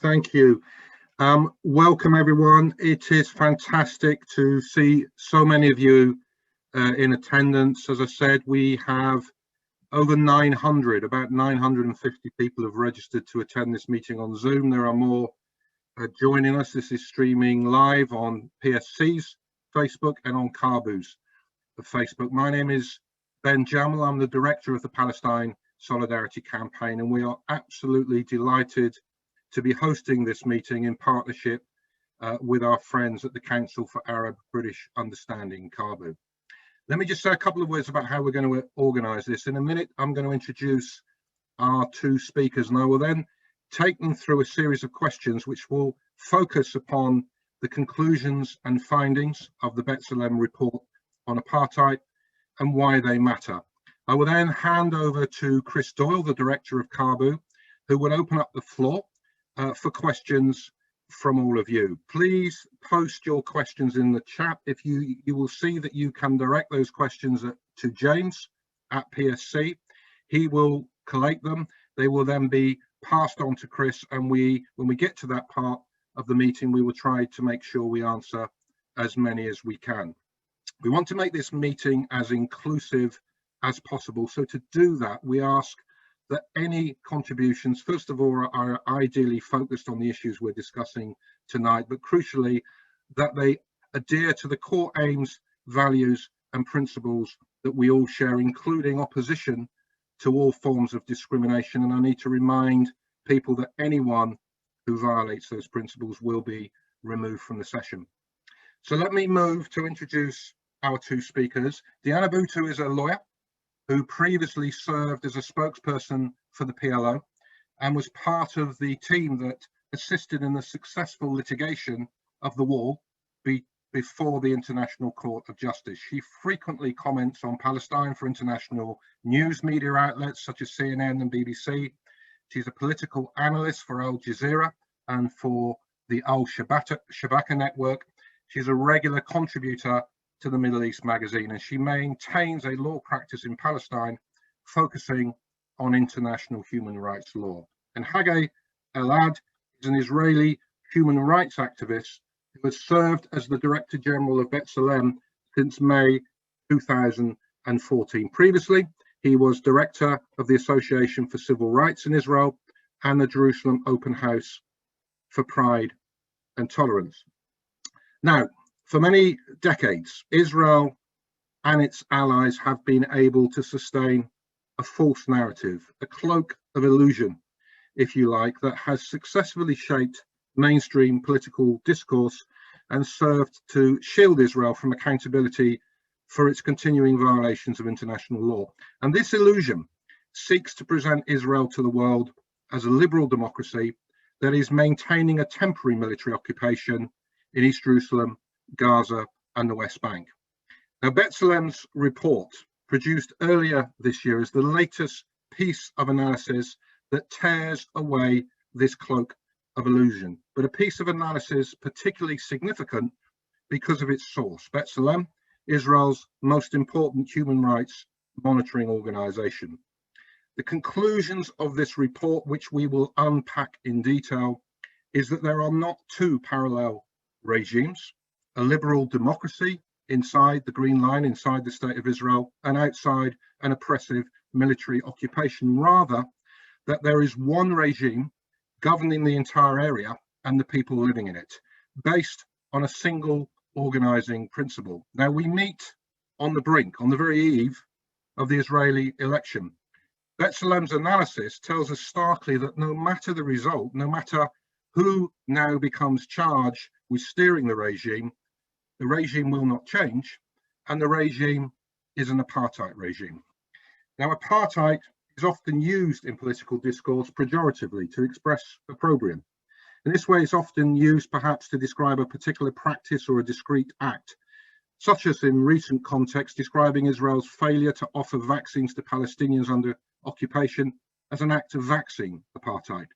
Thank you. Welcome, everyone. It is fantastic to see so many of you in attendance. As I said, we have over 900, about 950 people have registered to attend this meeting on Zoom. There are more joining us. This is streaming live on PSC's Facebook and on Caabu's Facebook. My name is Ben Jamal. I'm the director of the Palestine Solidarity Campaign, and we are absolutely delighted to be hosting this meeting in partnership with our friends at the Council for Arab-British Understanding, Caabu. Let me just say a couple of words about how we're going to organise this. In a minute, I'm going to introduce our two speakers, and I will then take them through a series of questions which will focus upon the conclusions and findings of the B'Tselem report on apartheid and why they matter. I will then hand over to Chris Doyle, the director of Caabu, who will open up the floor for questions from all of you. Please post your questions in the chat. If you will see that you can direct those questions to James at PSC. He will collate them. They will then be passed on to Chris, and when we get to that part of the meeting, we will try to make sure we answer as many as we can. We want to make this meeting as inclusive as possible. So to do that, we ask that any contributions, first of all, are ideally focused on the issues we're discussing tonight, but crucially, that they adhere to the core aims, values, and principles that we all share, including opposition to all forms of discrimination. And I need to remind people that anyone who violates those principles will be removed from the session. So let me move to introduce our two speakers. Diana Buttu is a lawyer who previously served as a spokesperson for the PLO and was part of the team that assisted in the successful litigation of the wall before the International Court of Justice. She frequently comments on Palestine for international news media outlets such as CNN and BBC. She's a political analyst for Al Jazeera and for the Al Shabaka network. She's a regular contributor to the Middle East magazine, and she maintains a law practice in Palestine focusing on international human rights law. And Hagai El-Ad is an Israeli human rights activist who has served as the Director General of B'Tselem since May 2014. Previously, he was Director of the Association for Civil Rights in Israel and the Jerusalem Open House for Pride and Tolerance. Now, for many decades, Israel and its allies have been able to sustain a false narrative, a cloak of illusion, if you like, that has successfully shaped mainstream political discourse and served to shield Israel from accountability for its continuing violations of international law. And this illusion seeks to present Israel to the world as a liberal democracy that is maintaining a temporary military occupation in East Jerusalem, Gaza, and the West Bank. Now, B'Tselem's report, produced earlier this year, is the latest piece of analysis that tears away this cloak of illusion, but a piece of analysis particularly significant because of its source. B'Tselem, Israel's most important human rights monitoring organization. The conclusions of this report, which we will unpack in detail, is that there are not two parallel regimes, a liberal democracy inside the Green Line, inside the State of Israel, and outside an oppressive military occupation. Rather, that there is one regime governing the entire area and the people living in it, based on a single organizing principle. Now, we meet on the brink, on the very eve of the Israeli election. B'Tselem's analysis tells us starkly that no matter the result, no matter who now becomes charged with steering the regime will not change, and the regime is an apartheid regime. Now, apartheid is often used in political discourse pejoratively to express opprobrium. In this way, it's often used perhaps to describe a particular practice or a discrete act, such as in recent context describing Israel's failure to offer vaccines to Palestinians under occupation as an act of vaccine apartheid.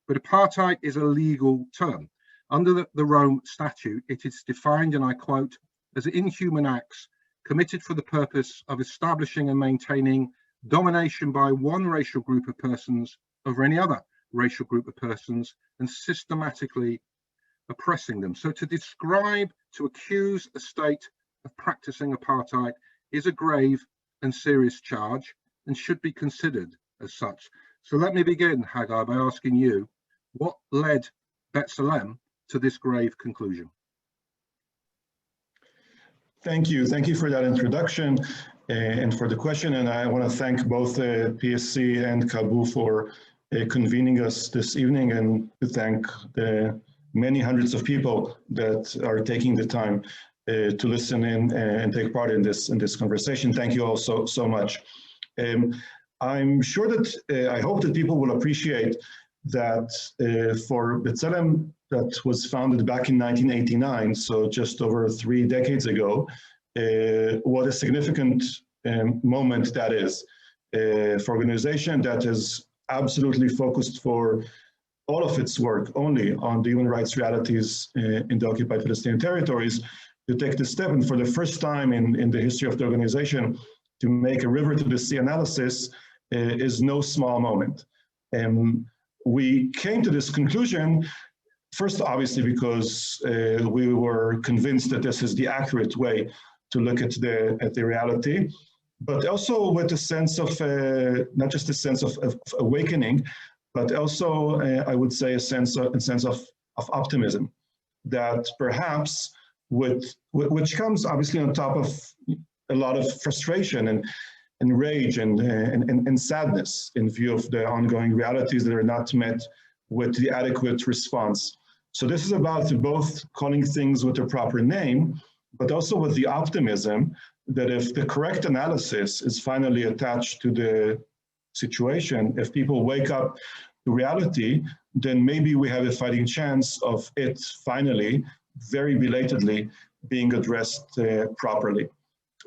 But apartheid is a legal term. Under the Rome Statute, it is defined, and I quote, as inhuman acts committed for the purpose of establishing and maintaining domination by one racial group of persons over any other, racial group of persons and systematically oppressing them. So to describe, to accuse a state of practicing apartheid is a grave and serious charge and should be considered as such. So let me begin, Hagai, by asking you, what led B'Tselem to this grave conclusion? Thank you. Thank you for that introduction and for the question. And I want to thank both PSC and Caabu for convening us this evening, and to thank the many hundreds of people that are taking the time to listen in and take part in this conversation. Thank you all so much. I'm sure that I hope that people will appreciate that for B'Tselem, that was founded back in 1989, so just over 3 decades ago, what a significant moment that is for an organization that is absolutely focused for all of its work only on the human rights realities in the occupied Palestinian territories, to take the step and for the first time in the history of the organization to make a river to the sea analysis is no small moment. We came to this conclusion first, obviously, because we were convinced that this is the accurate way to look at the reality, but also with a sense of, not just a sense of awakening, but also, I would say, a sense of optimism, that perhaps which comes obviously on top of a lot of frustration and rage and sadness in view of the ongoing realities that are not met with the adequate response. So this is about both calling things with their proper name, but also with the optimism that if the correct analysis is finally attached to the situation, if people wake up to reality, then maybe we have a fighting chance of it finally, very belatedly, being addressed properly.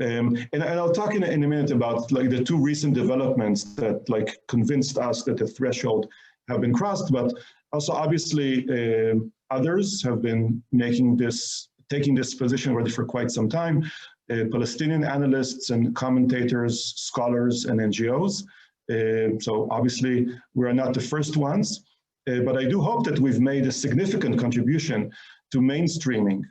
And I'll talk in a minute about like the 2 recent developments that like convinced us that the threshold have been crossed, but also obviously others have been taking this position already for quite some time, Palestinian analysts and commentators, scholars and NGOs. So obviously we are not the first ones, but I do hope that we've made a significant contribution to mainstreaming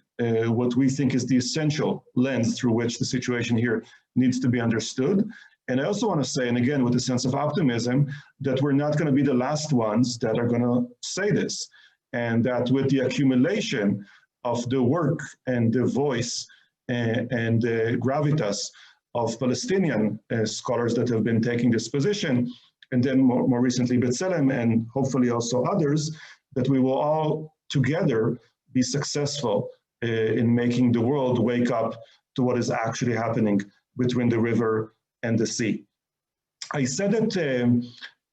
what we think is the essential lens through which the situation here needs to be understood. And I also want to say, and again, with a sense of optimism, that we're not going to be the last ones that are going to say this, and that with the accumulation of the work and the voice and the gravitas of Palestinian scholars that have been taking this position, and then more recently B'Tselem, and hopefully also others, that we will all together be successful in making the world wake up to what is actually happening between the river and the sea. I said that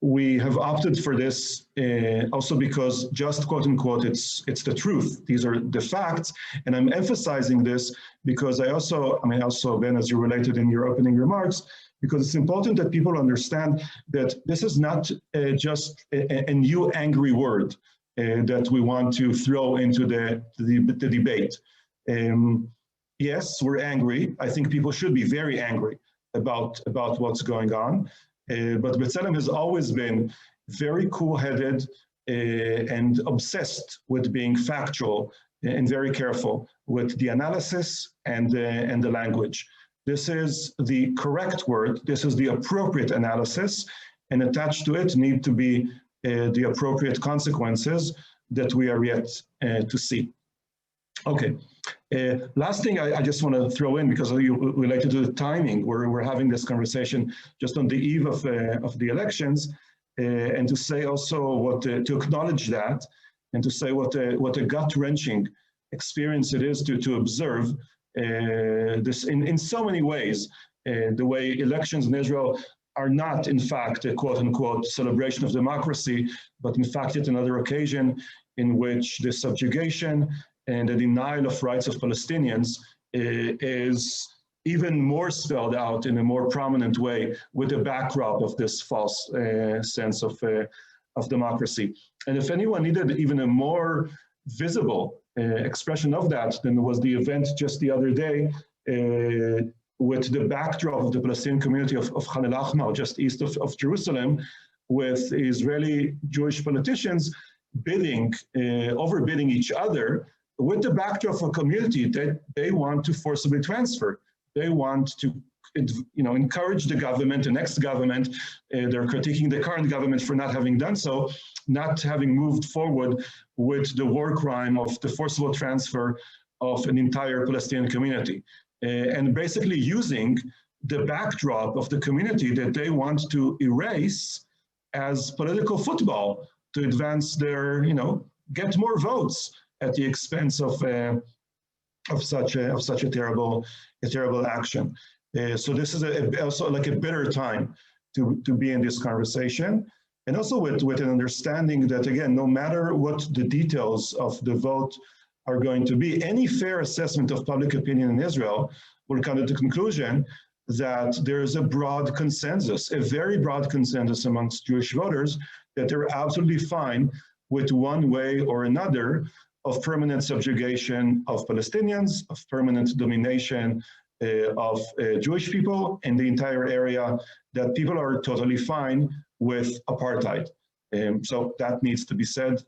we have opted for this also because just quote unquote, it's the truth. These are the facts. And I'm emphasizing this because I also, Ben, as you related in your opening remarks, because it's important that people understand that this is not just a new angry word that we want to throw into the debate. Yes, we're angry. I think people should be very angry about what's going on. But B'Tselem has always been very cool-headed and obsessed with being factual and very careful with the analysis and the language. This is the correct word. This is the appropriate analysis, and attached to it need to be the appropriate consequences that we are yet to see. Okay, last thing I just want to throw in, because you related to the timing, we're having this conversation just on the eve of the elections, and to say also to acknowledge that, and to say what a gut-wrenching experience it is to observe this in so many ways, the way elections in Israel are not, in fact, a quote-unquote celebration of democracy, but in fact yet another occasion in which the subjugation and the denial of rights of Palestinians is even more spelled out in a more prominent way with the backdrop of this false sense of democracy. And if anyone needed even a more visible expression of that, then it was the event just the other day with the backdrop of the Palestinian community of Khan el-Ahmar, just east of Jerusalem, with Israeli Jewish politicians overbidding each other with the backdrop of a community that they want to forcibly transfer. They want to encourage the government, the next government. They're critiquing the current government for not having done so, not having moved forward with the war crime of the forcible transfer of an entire Palestinian community. And basically using the backdrop of the community that they want to erase as political football to advance their, get more votes at the expense of such a terrible action. So this is also like a bitter time to be in this conversation, and also with an understanding that, again, no matter what the details of the vote are going to be, any fair assessment of public opinion in Israel will come to the conclusion that there is a broad consensus, a very broad consensus amongst Jewish voters, that they're absolutely fine with one way or another of permanent subjugation of Palestinians, of permanent domination of Jewish people in the entire area, that people are totally fine with apartheid. So that needs to be said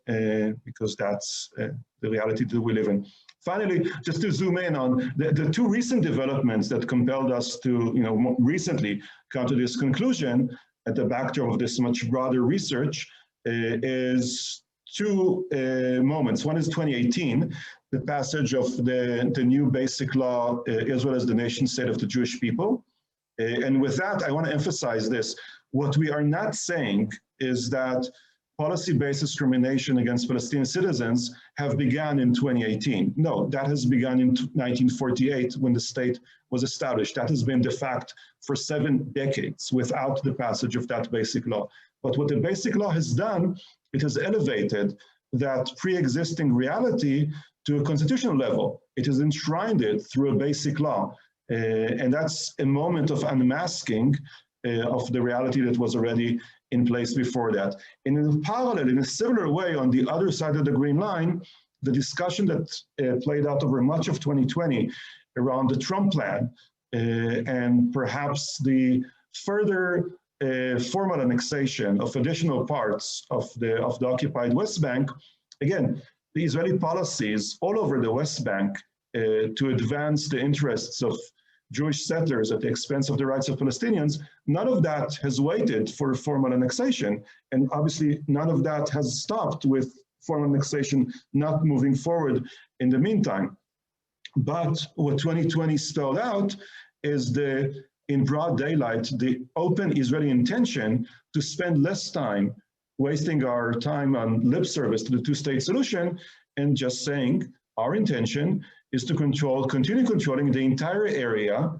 because that's the reality that we live in. Finally, just to zoom in on the two recent developments that compelled us to, recently come to this conclusion at the backdrop of this much broader research is two moments. One is 2018, the passage of the new basic law, Israel as the nation state of the Jewish people. And with that, I want to emphasize this. What we are not saying is that policy-based discrimination against Palestinian citizens have begun in 2018. No, that has begun in 1948 when the state was established. That has been the fact for 7 decades without the passage of that basic law. But what the basic law has done, it has elevated that pre-existing reality to a constitutional level. It has enshrined it through a basic law. And that's a moment of unmasking of the reality that was already in place before that. And in parallel, in a similar way, on the other side of the green line, the discussion that played out over much of 2020 around the Trump plan and perhaps the further formal annexation of additional parts of the occupied West Bank. Again, the Israeli policies all over the West Bank to advance the interests of Jewish settlers at the expense of the rights of Palestinians, none of that has waited for formal annexation. And obviously, none of that has stopped with formal annexation not moving forward in the meantime. But what 2020 spelled out is in broad daylight, the open Israeli intention to spend less time wasting our time on lip service to the two-state solution and just saying our intention is to continue controlling the entire area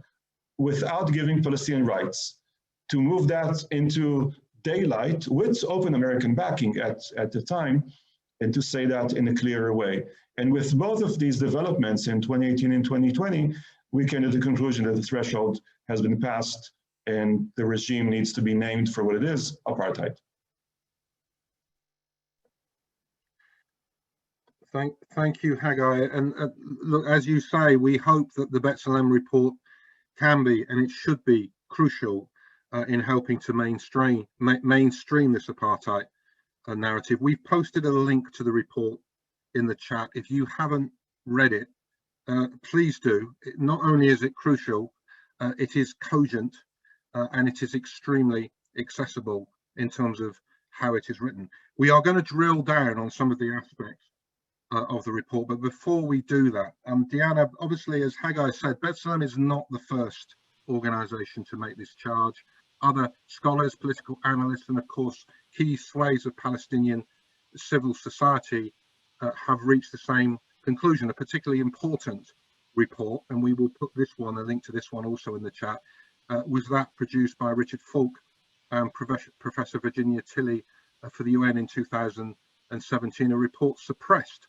without giving Palestinian rights, to move that into daylight with open American backing at the time, and to say that in a clearer way. And with both of these developments in 2018 and 2020, we came to the conclusion that the threshold has been passed and the regime needs to be named for what it is, apartheid. Thank you, Hagai. And look, as you say, we hope that the B'Tselem report can be, and it should be, crucial in helping to mainstream this apartheid narrative. We've posted a link to the report in the chat. If you haven't read it, please do. Not only is it crucial, it is cogent and it is extremely accessible in terms of how it is written. We are going to drill down on some of the aspects of the report, but before we do that, Diana, obviously, as Hagai said, B'Tselem is not the first organization to make this charge. Other scholars, political analysts, and of course key swathes of Palestinian civil society have reached the same conclusion. A particularly important report, and we will put this one, a link to this one also in the chat, was that produced by Richard Falk and Professor Virginia Tilley for the UN in 2017, a report suppressed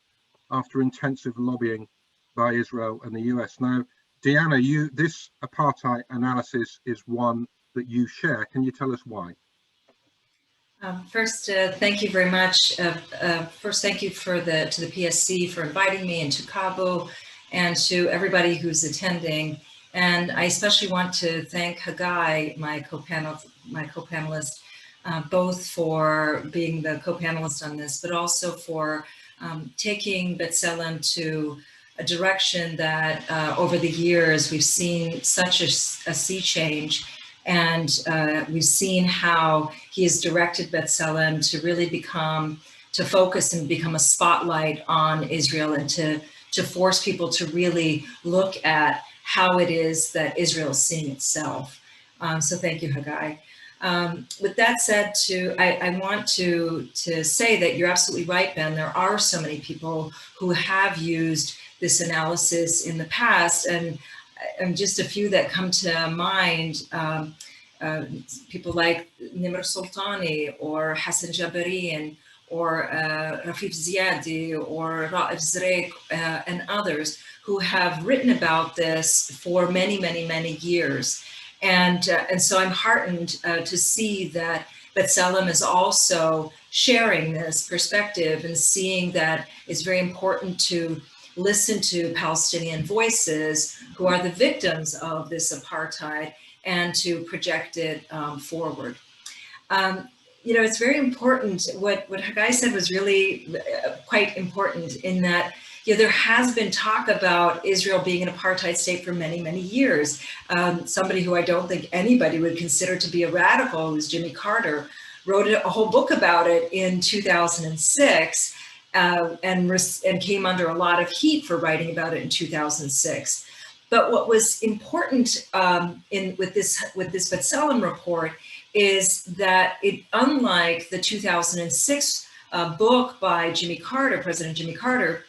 after intensive lobbying by Israel and the US. Now, Diana, this apartheid analysis is one that you share. Can you tell us why? First, thank you very much. First, thank you to the PSC for inviting me, and to Caabu, and to everybody who's attending. And I especially want to thank Hagai, my co-panelist, both for being the co-panelist on this, but also for taking B'Tselem to a direction that over the years we've seen such a sea change, and we've seen how he has directed B'Tselem to really to focus and become a spotlight on Israel, and to force people to really look at how it is that Israel is seeing itself. So thank you, Hagai. With that said, I want to say that you're absolutely right, Ben. There are so many people who have used this analysis in the past, and just a few that come to mind, people like Nimr Sultani or Hassan Jabarian or Rafif Ziadi or Ra'if Zreik and others who have written about this for many, many, many years. And so I'm heartened to see that B'Tselem is also sharing this perspective and seeing that it's very important to listen to Palestinian voices who are the victims of this apartheid and to project it forward. You know, it's very important. What Hagai said was really quite important in that, you know, there has been talk about Israel being an apartheid state for many, many years. Somebody who I don't think anybody would consider to be a radical, who's Jimmy Carter, wrote a whole book about it in 2006 and came under a lot of heat for writing about it in 2006. But what was important with this B'Tselem report is that unlike the 2006 book by Jimmy Carter, President Jimmy Carter,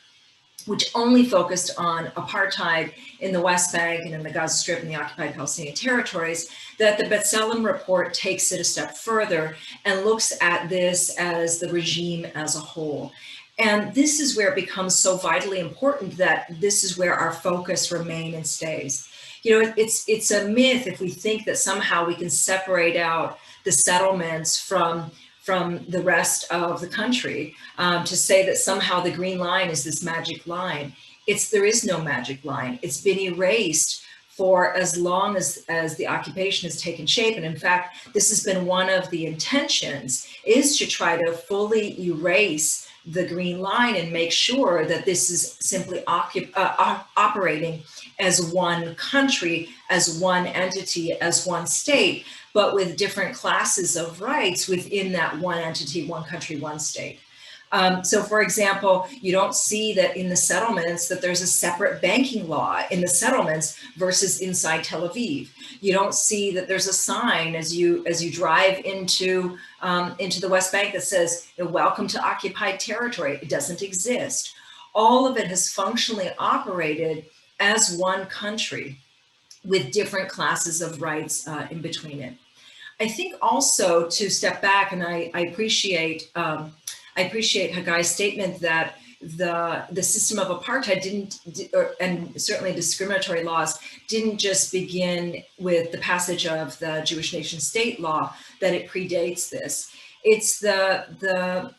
which only focused on apartheid in the West Bank and in the Gaza Strip and the occupied Palestinian territories, that the B'Tselem report takes it a step further and looks at this as the regime as a whole. And this is where it becomes so vitally important that this is where our focus remains and stays. You know, it's a myth if we think that somehow we can separate out the settlements from the rest of the country, to say that somehow the green line is this magic line. There is no magic line. It's been erased for as long as the occupation has taken shape. And in fact, this has been one of the intentions, is to try to fully erase the green line and make sure that this is simply operating as one country, as one entity, as one state, but with different classes of rights within that one entity, one country, one state. So for example, you don't see that in the settlements that there's a separate banking law in the settlements versus inside Tel Aviv. You don't see that there's a sign as you drive into the West Bank that says, you know, welcome to occupied territory. It doesn't exist. All of it has functionally operated as one country with different classes of rights in between it. I think also to step back, and I appreciate Hagai's statement that the system of apartheid and certainly discriminatory laws didn't just begin with the passage of the Jewish nation state law, that it predates this. It's the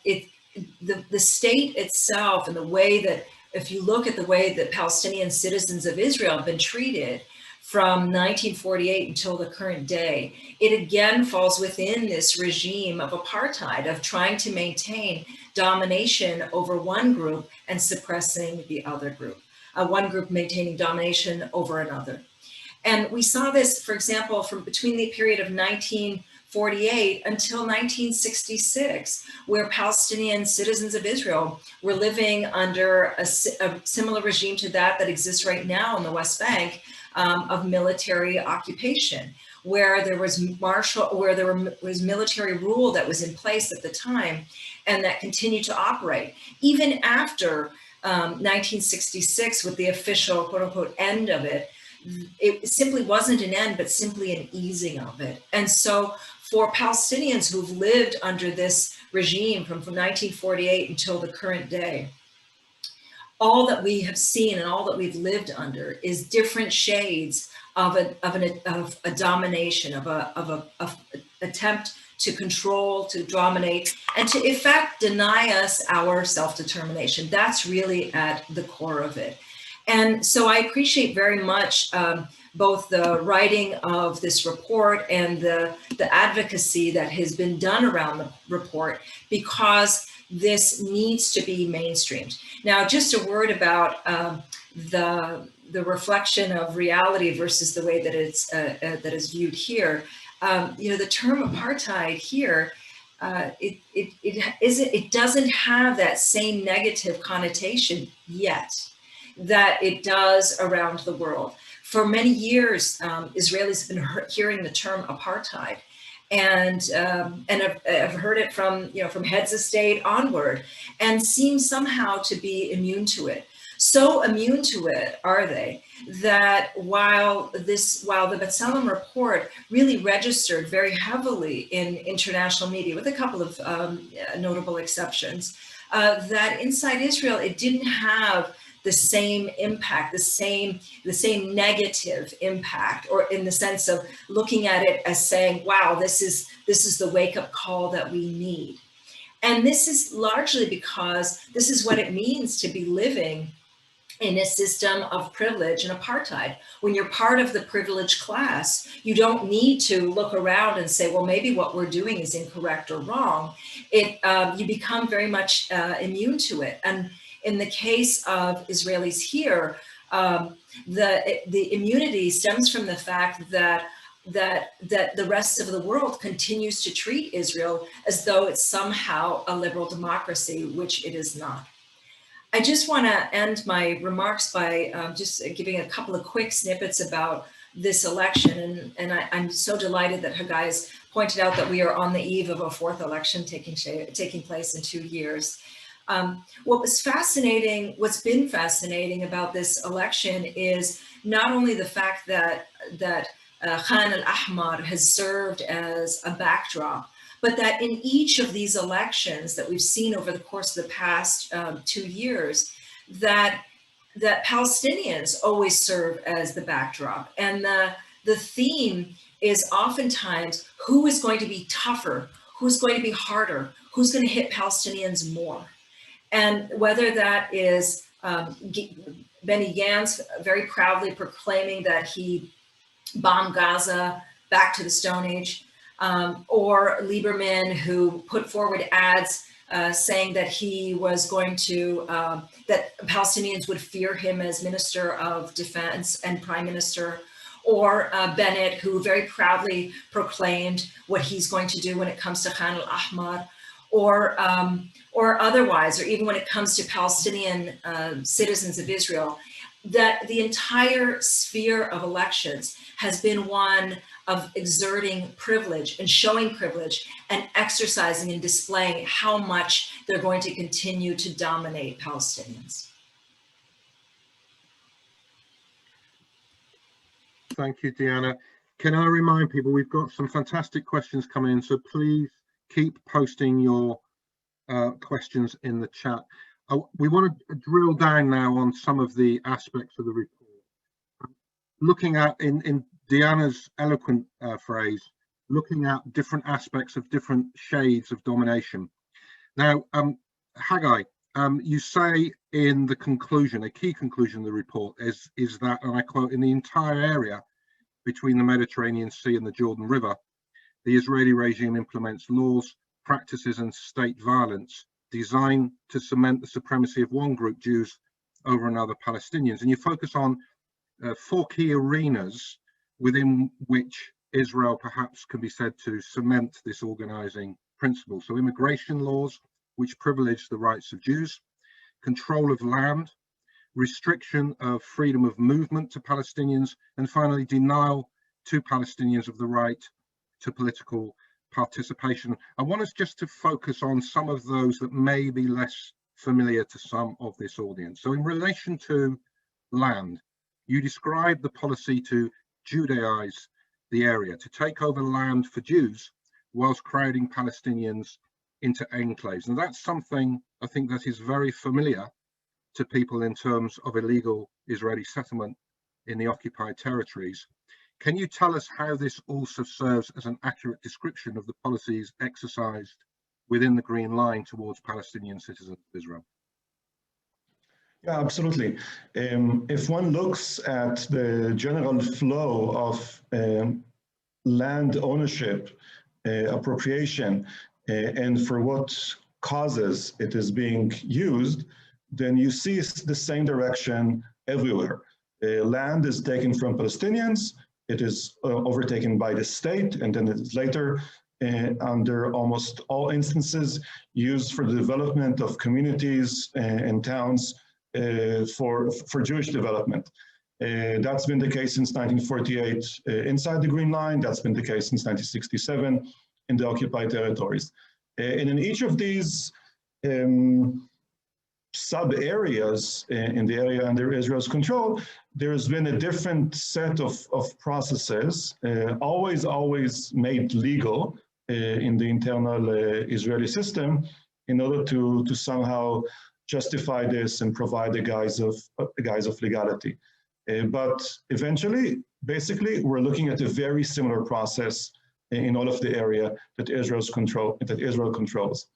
state itself, and the way that, if you look at the way that Palestinian citizens of Israel have been treated from 1948 until the current day, it again falls within this regime of apartheid, of trying to maintain domination over one group and suppressing the other group, one group maintaining domination over another. And we saw this, for example, from between the period of 1948 until 1966, where Palestinian citizens of Israel were living under a similar regime to that exists right now in the West Bank, of military occupation, where there was military rule that was in place at the time and that continued to operate even after 1966, with the official quote unquote end of it. It simply wasn't an end, but simply an easing of it. And so for Palestinians who've lived under this regime from 1948 until the current day, all that we have seen and all that we've lived under is different shades of a domination, of a attempt to control, to dominate, and to in fact deny us our self-determination. That's really at the core of it. And so I appreciate very much both the writing of this report and the advocacy that has been done around the report, because this needs to be mainstreamed. Now, just a word about the reflection of reality versus the way that it's that is viewed here. You know, the term apartheid here, it doesn't have that same negative connotation yet that it does around the world. For many years, Israelis have been hearing the term apartheid, and I've heard it from, you know, from heads of state onward, and seem somehow to be immune to it. So immune to it are they that while the B'Tselem report really registered very heavily in international media, with a couple of notable exceptions, that inside Israel it didn't have the same impact, the same negative impact, or in the sense of looking at it as saying, wow, this is the wake-up call that we need. And this is largely because this is what it means to be living in a system of privilege and apartheid. When you're part of the privileged class, you don't need to look around and say, well, maybe what we're doing is incorrect or wrong. You become very much immune to it. And in the case of Israelis here, the immunity stems from the fact that the rest of the world continues to treat Israel as though it's somehow a liberal democracy, which it is not. I just want to end my remarks by just giving a couple of quick snippets about this election. And I'm so delighted that Hagai has pointed out that we are on the eve of a fourth election taking place in 2 years. What's been fascinating about this election is not only the fact that Hagai El-Ad has served as a backdrop, but that in each of these elections that we've seen over the course of the past 2 years, that Palestinians always serve as the backdrop. And the theme is oftentimes who is going to be tougher, who's going to be harder, who's going to hit Palestinians more. And whether that is Benny Gantz very proudly proclaiming that he bombed Gaza back to the Stone Age, or Lieberman, who put forward ads saying that he was going to, that Palestinians would fear him as Minister of Defense and Prime Minister, or Bennett, who very proudly proclaimed what he's going to do when it comes to Hagai El-Ahmar, or otherwise, or even when it comes to Palestinian citizens of Israel, that the entire sphere of elections has been one of exerting privilege and showing privilege and exercising and displaying how much they're going to continue to dominate Palestinians. Thank you, Diana. Can I remind people, we've got some fantastic questions coming in, so please keep posting your questions in the chat. We want to drill down now on some of the aspects of the report. Looking at, in Diana's eloquent phrase, looking at different aspects of different shades of domination. Now, Hagai, you say in the conclusion, a key conclusion of the report is that, and I quote, in the entire area between the Mediterranean Sea and the Jordan River, the Israeli regime implements laws, practices and state violence designed to cement the supremacy of one group, Jews, over another, Palestinians. And you focus on 4 key arenas within which Israel perhaps can be said to cement this organizing principle. So immigration laws, which privilege the rights of Jews, control of land, restriction of freedom of movement to Palestinians, and finally denial to Palestinians of the right to political participation. I want us just to focus on some of those that may be less familiar to some of this audience. So in relation to land, you describe the policy to Judaize the area, to take over land for Jews whilst crowding Palestinians into enclaves. And that's something I think that is very familiar to people in terms of illegal Israeli settlement in the occupied territories. Can you tell us how this also serves as an accurate description of the policies exercised within the Green Line towards Palestinian citizens of Israel? Yeah, absolutely. If one looks at the general flow of land ownership, appropriation, and for what causes it is being used, then you see the same direction everywhere. Land is taken from Palestinians, it is overtaken by the state, and then it is later, under almost all instances, used for the development of communities and towns for Jewish development. That's been the case since 1948 inside the Green Line. That's been the case since 1967 in the occupied territories. And in each of these sub-areas in the area under Israel's control, there's been a different set of processes, always made legal in the internal Israeli system in order to somehow justify this and provide the guise of legality. But eventually, basically, we're looking at a very similar process in all of the area that Israel controls.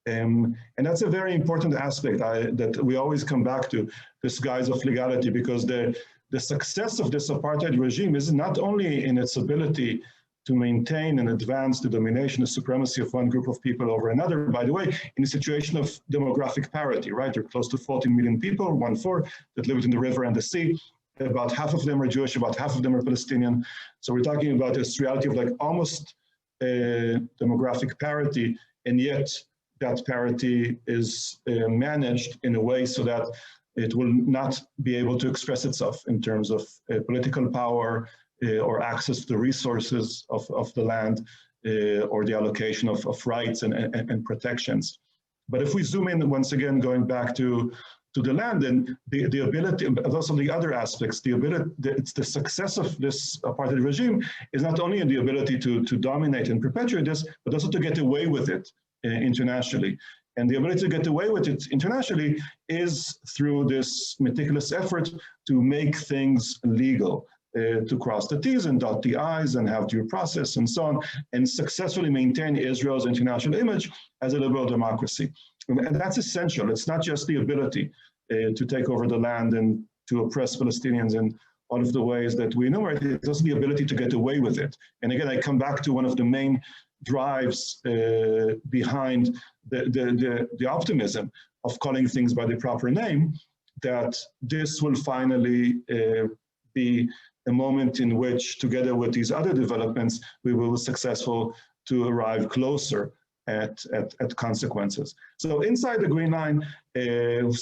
And that's a very important aspect that we always come back to, this guise of legality, because the success of this apartheid regime is not only in its ability to maintain and advance the domination, the supremacy of one group of people over another, by the way, in a situation of demographic parity, right? There are close to 14 million people, 1/4, that live within the river and the sea. About half of them are Jewish, about half of them are Palestinian. So we're talking about this reality of like almost demographic parity, and yet that parity is managed in a way so that it will not be able to express itself in terms of political power or access to the resources of the land or the allocation of rights and protections. But if we zoom in, once again, going back to the land and the ability, but also the other aspects, it's the success of this apartheid regime is not only in the ability to dominate and perpetuate this, but also to get away with it internationally. And the ability to get away with it internationally is through this meticulous effort to make things legal, to cross the T's and dot the I's and have due process and so on, and successfully maintain Israel's international image as a liberal democracy. And that's essential. It's not just the ability to take over the land and to oppress Palestinians in all of the ways that we enumerate, it's also the ability to get away with it. And again, I come back to one of the main drives behind the optimism of calling things by the proper name, that this will finally be a moment in which, together with these other developments, we will be successful to arrive closer at consequences. So inside the Green Line,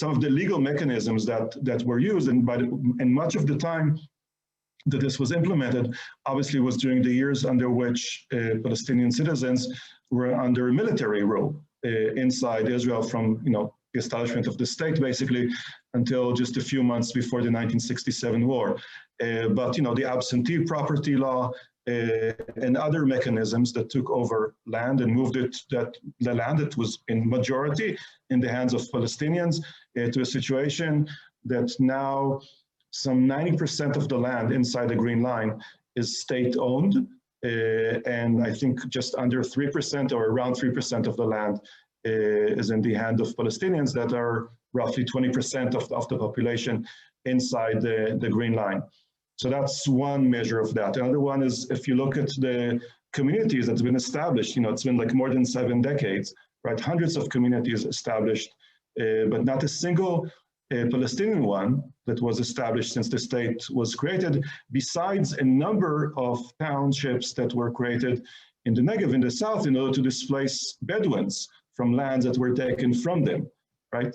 some of the legal mechanisms that were used, and much of the time that this was implemented, obviously was during the years under which Palestinian citizens were under military rule inside Israel, from the establishment of the state, basically, until just a few months before the 1967 war. But the absentee property law and other mechanisms that took over land and moved the land that was in majority in the hands of Palestinians to a situation that now some 90% of the land inside the Green Line is state-owned, and I think just under 3% or around 3% of the land is in the hand of Palestinians that are roughly 20% of the population inside the Green Line. So that's one measure of that. Another one is, if you look at the communities that's been established, it's been like more than 7 decades, right? Hundreds of communities established, but not a single Palestinian one that was established since the state was created, besides a number of townships that were created in the Negev in the south in order to displace Bedouins from lands that were taken from them, right?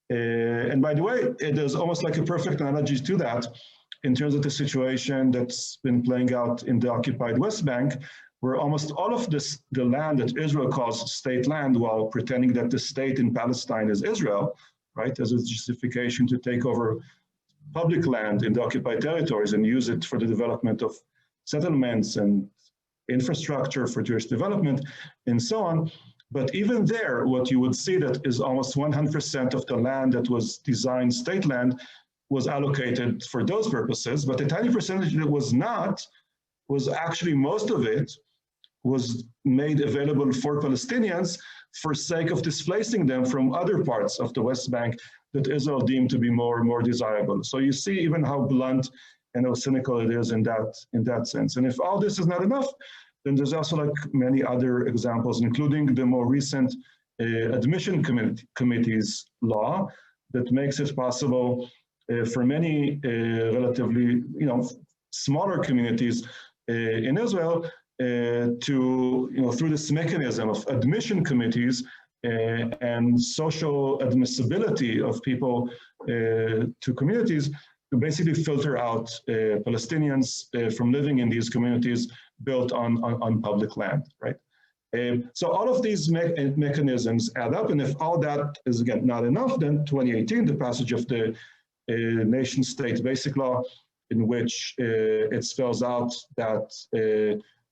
And by the way, it is almost like a perfect analogy to that in terms of the situation that's been playing out in the occupied West Bank, where almost all of the land that Israel calls state land, while pretending that the state in Palestine is Israel, right, as a justification to take over public land in the occupied territories and use it for the development of settlements and infrastructure for Jewish development and so on. But even there, what you would see that is almost 100% of the land that was designed state land was allocated for those purposes, but the tiny percentage that was not, was actually most of it was made available for Palestinians for sake of displacing them from other parts of the West Bank that Israel deemed to be more desirable. So you see even how blunt and how cynical it is in that sense. And if all this is not enough, then there's also like many other examples, including the more recent admission committees law that makes it possible for many relatively, smaller communities in Israel to, through this mechanism of admission committees and social admissibility of people to communities, to basically filter out Palestinians from living in these communities built on public land, right? So all of these mechanisms add up, and if all that is, again, not enough, then 2018, the passage of the nation-state basic law, in which it spells out that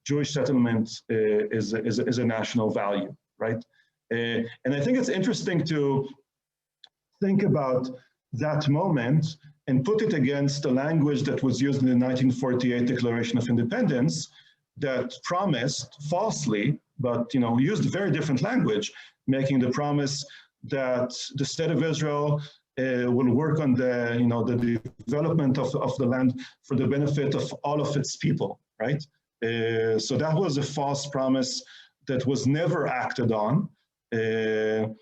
Jewish settlement is a national value, right? And I think it's interesting to think about that moment and put it against the language that was used in the 1948 Declaration of Independence that promised falsely, but used very different language, making the promise that the state of Israel will work on the development of the land for the benefit of all of its people, right? So that was a false promise that was never acted on. And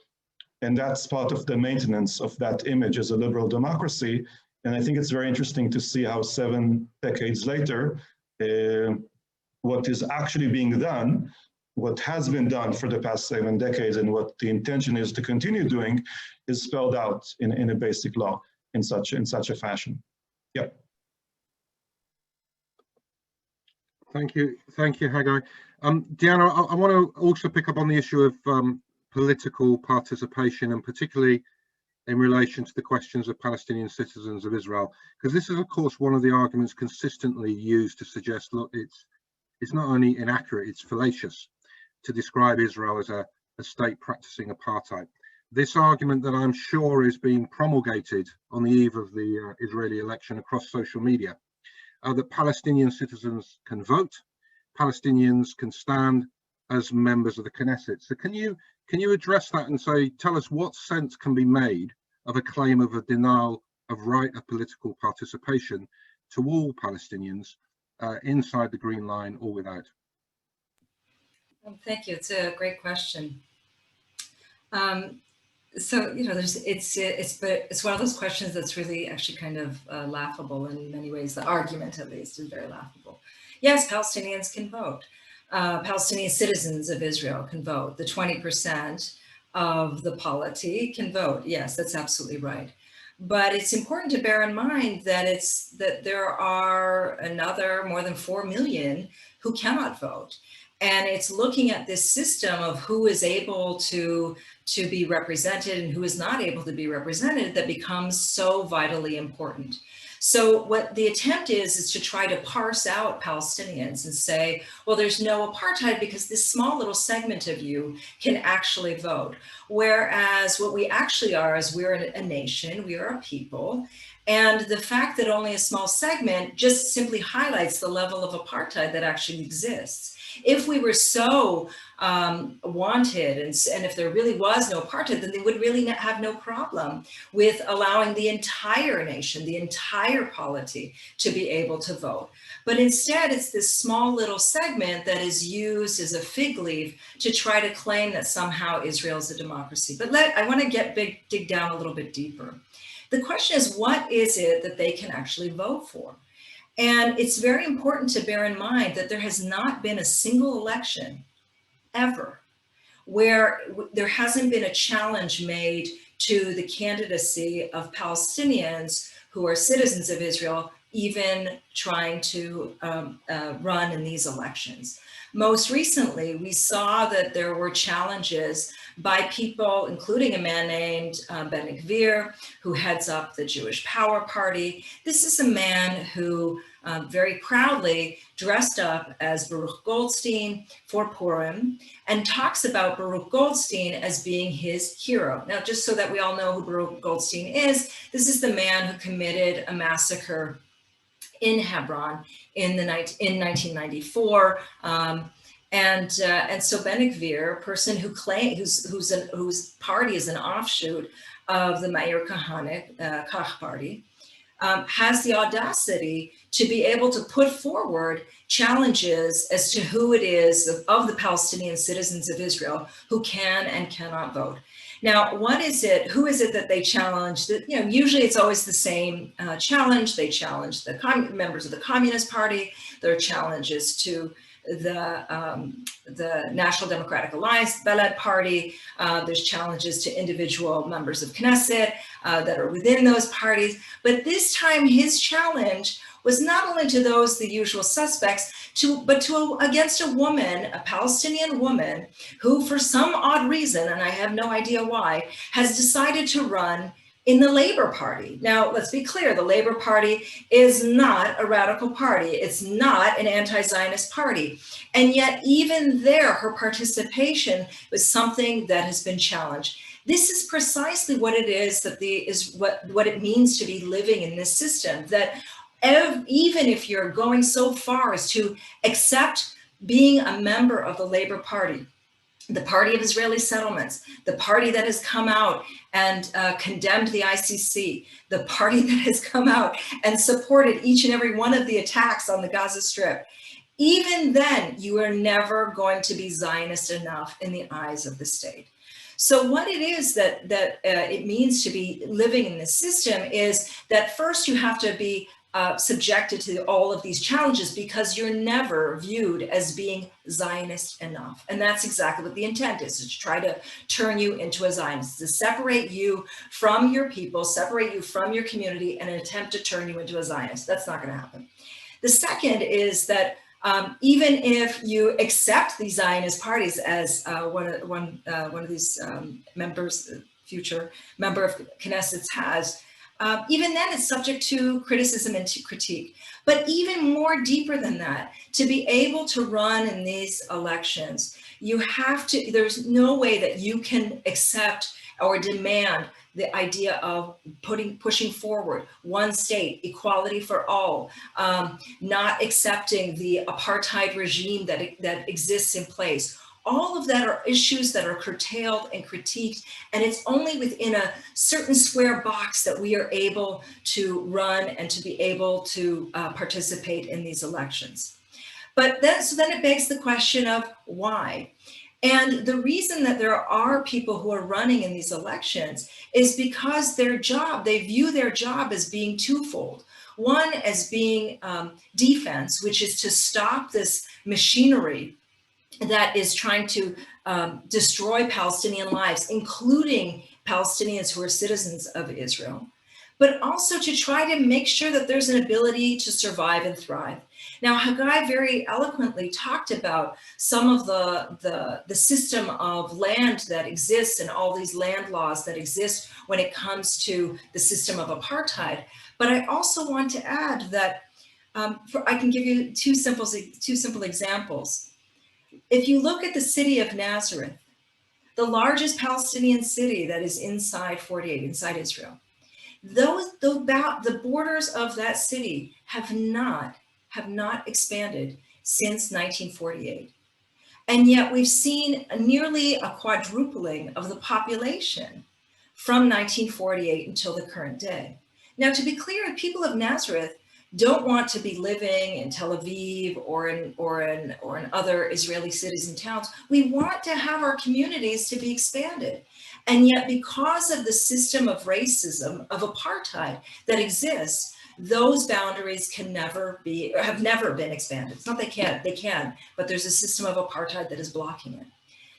that's part of the maintenance of that image as a liberal democracy. And I think it's very interesting to see how 7 decades later, what is actually being done, what has been done for the past 7 decades, and what the intention is to continue doing, is spelled out in a basic law in such a fashion. Yep. Thank you, Hagai. Diana, I want to also pick up on the issue of political participation, and particularly in relation to the questions of Palestinian citizens of Israel, because this is, of course, one of the arguments consistently used to suggest, look, it's not only inaccurate, it's fallacious to describe Israel as a state practicing apartheid. This argument that I'm sure is being promulgated on the eve of the Israeli election across social media, that Palestinian citizens can vote, Palestinians can stand as members of the Knesset. So can you address that and say, tell us what sense can be made of a claim of a denial of right of political participation to all Palestinians inside the Green Line or without? Thank you. It's a great question. So it's one of those questions that's really actually kind of laughable in many ways. The argument, at least, is very laughable. Yes, Palestinians can vote. Palestinian citizens of Israel can vote. The 20% of the polity can vote. Yes, that's absolutely right. But it's important to bear in mind that there are another more than 4 million who cannot vote. And it's looking at this system of who is able to be represented and who is not able to be represented that becomes so vitally important. So what the attempt is to try to parse out Palestinians and say, well, there's no apartheid because this small little segment of you can actually vote. Whereas what we actually are is we're a nation, we are a people. And the fact that only a small segment just simply highlights the level of apartheid that actually exists. If we were so wanted, and if there really was no apartheid, then they would really have no problem with allowing the entire nation, the entire polity, to be able to vote. But instead, it's this small little segment that is used as a fig leaf to try to claim that somehow Israel is a democracy. But I want to dig down a little bit deeper. The question is, what is it that they can actually vote for? And it's very important to bear in mind that there has not been a single election ever where there hasn't been a challenge made to the candidacy of Palestinians who are citizens of Israel, even trying to run in these elections. Most recently, we saw that there were challenges by people, including a man named Ben Gvir, who heads up the Jewish Power Party. This is a man who very proudly dressed up as Baruch Goldstein for Purim and talks about Baruch Goldstein as being his hero. Now, just so that we all know who Baruch Goldstein is, this is the man who committed a massacre in Hebron in 1994. And so Ben Gvir, a person who claims whose party is an offshoot of the Meir Kach party, has the audacity to be able to put forward challenges as to who it is of the Palestinian citizens of Israel who can and cannot vote. Now, who is it that they challenge? That, usually it's always the same challenge. They challenge the members of the Communist Party. There are challenges to the National Democratic Alliance, Beled Party. There's challenges to individual members of Knesset that are within those parties. But this time his challenge was not only to those, the usual suspects, but against a woman, a Palestinian woman, who for some odd reason, and I have no idea why, has decided to run in the Labor Party. Now, let's be clear, the Labor Party is not a radical party. It's not an anti-Zionist party. And yet even there, her participation was something that has been challenged. This is precisely what it is what it means to be living in this system, that even if you're going so far as to accept being a member of the Labor Party, the party of Israeli settlements, the party that has come out and condemned the ICC, the party that has come out and supported each and every one of the attacks on the Gaza Strip, even then you are never going to be Zionist enough in the eyes of the state. So what it is that it means to be living in this system is that first you have to be subjected to all of these challenges because you're never viewed as being Zionist enough. And that's exactly what the intent is to try to turn you into a Zionist, to separate you from your people, separate you from your community, and an attempt to turn you into a Zionist. That's not going to happen. The second is that even if you accept the Zionist parties as one of these members, future member of Knesset has, even then it's subject to criticism and to critique. But even more deeper than that, to be able to run in these elections, you have to, there's no way that you can accept or demand the idea of pushing forward one state, equality for all, not accepting the apartheid regime that exists in place. All of that are issues that are curtailed and critiqued, and it's only within a certain square box that we are able to run and to be able to participate in these elections. But then it begs the question of why? And the reason that there are people who are running in these elections is because they view their job as being twofold. One as being defense, which is to stop this machinery that is trying to destroy Palestinian lives, including Palestinians who are citizens of Israel, but also to try to make sure that there's an ability to survive and thrive. Now, Hagai very eloquently talked about some of the system of land that exists and all these land laws that exist when it comes to the system of apartheid. But I also want to add that I can give you two simple examples. If you look at the city of Nazareth, the largest Palestinian city that is inside 48, inside Israel, the borders of that city have not expanded since 1948. And yet we've seen nearly a quadrupling of the population from 1948 until the current day. Now, to be clear, the people of Nazareth don't want to be living in Tel Aviv or in other Israeli cities and towns. We want to have our communities to be expanded. And yet because of the system of racism, of apartheid that exists, those boundaries have never been expanded. It's not they can, but there's a system of apartheid that is blocking it.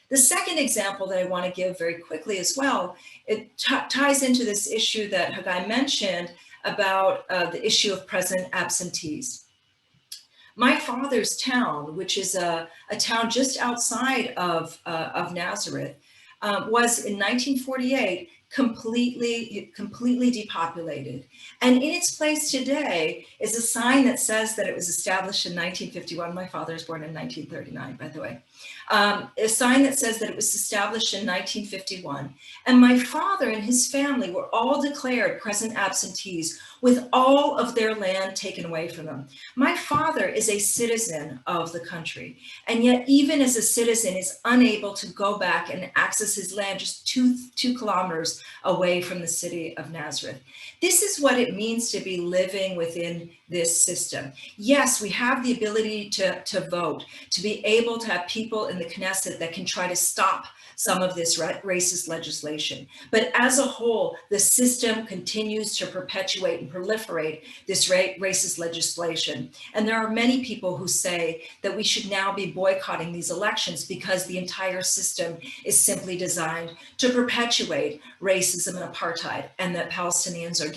The second example that I want to give very quickly as well, it ties into this issue that Hagai mentioned about the issue of present absentees. My father's town, which is a town just outside of Nazareth, was in 1948 completely depopulated. And in its place today is a sign that says that it was established in 1951. My father was born in 1939, by the way. A sign that says that it was established in 1951. And my father and his family were all declared present absentees with all of their land taken away from them. My father is a citizen of the country, and yet even as a citizen is unable to go back and access his land just two kilometers kilometers away from the city of Nazareth. This is what it means to be living within this system. Yes, we have the ability to vote, to be able to have people in the Knesset that can try to stop some of this racist legislation. But as a whole, the system continues to perpetuate and proliferate this racist legislation. And there are many people who say that we should now be boycotting these elections because the entire system is simply designed to perpetuate racism and apartheid, and that Palestinians are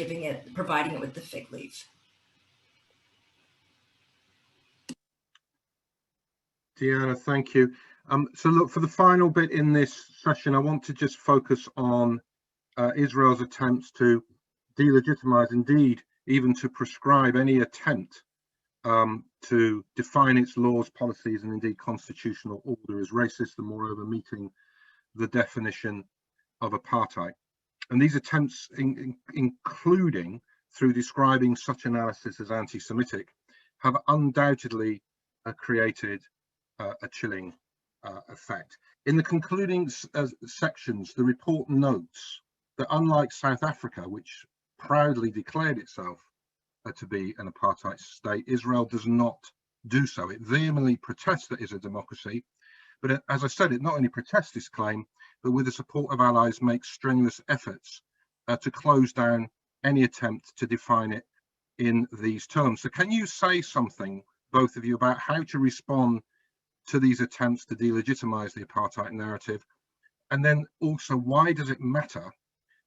providing it with the fig leaf. Diana, thank you. So look, for the final bit in this session, I want to just focus on Israel's attempts to delegitimize, indeed, even to prescribe any attempt to define its laws, policies, and indeed constitutional order as racist, and moreover meeting the definition of apartheid. And these attempts, including through describing such analysis as anti-Semitic, have undoubtedly created a chilling effect. In the concluding sections, the report notes that unlike South Africa, which proudly declared itself to be an apartheid state, Israel does not do so. It vehemently protests that it is a democracy, but as I said, it not only protests this claim, but with the support of allies makes strenuous efforts to close down any attempt to define it in these terms. So can you say something, both of you, about how to respond to these attempts to delegitimize the apartheid narrative? And then also, why does it matter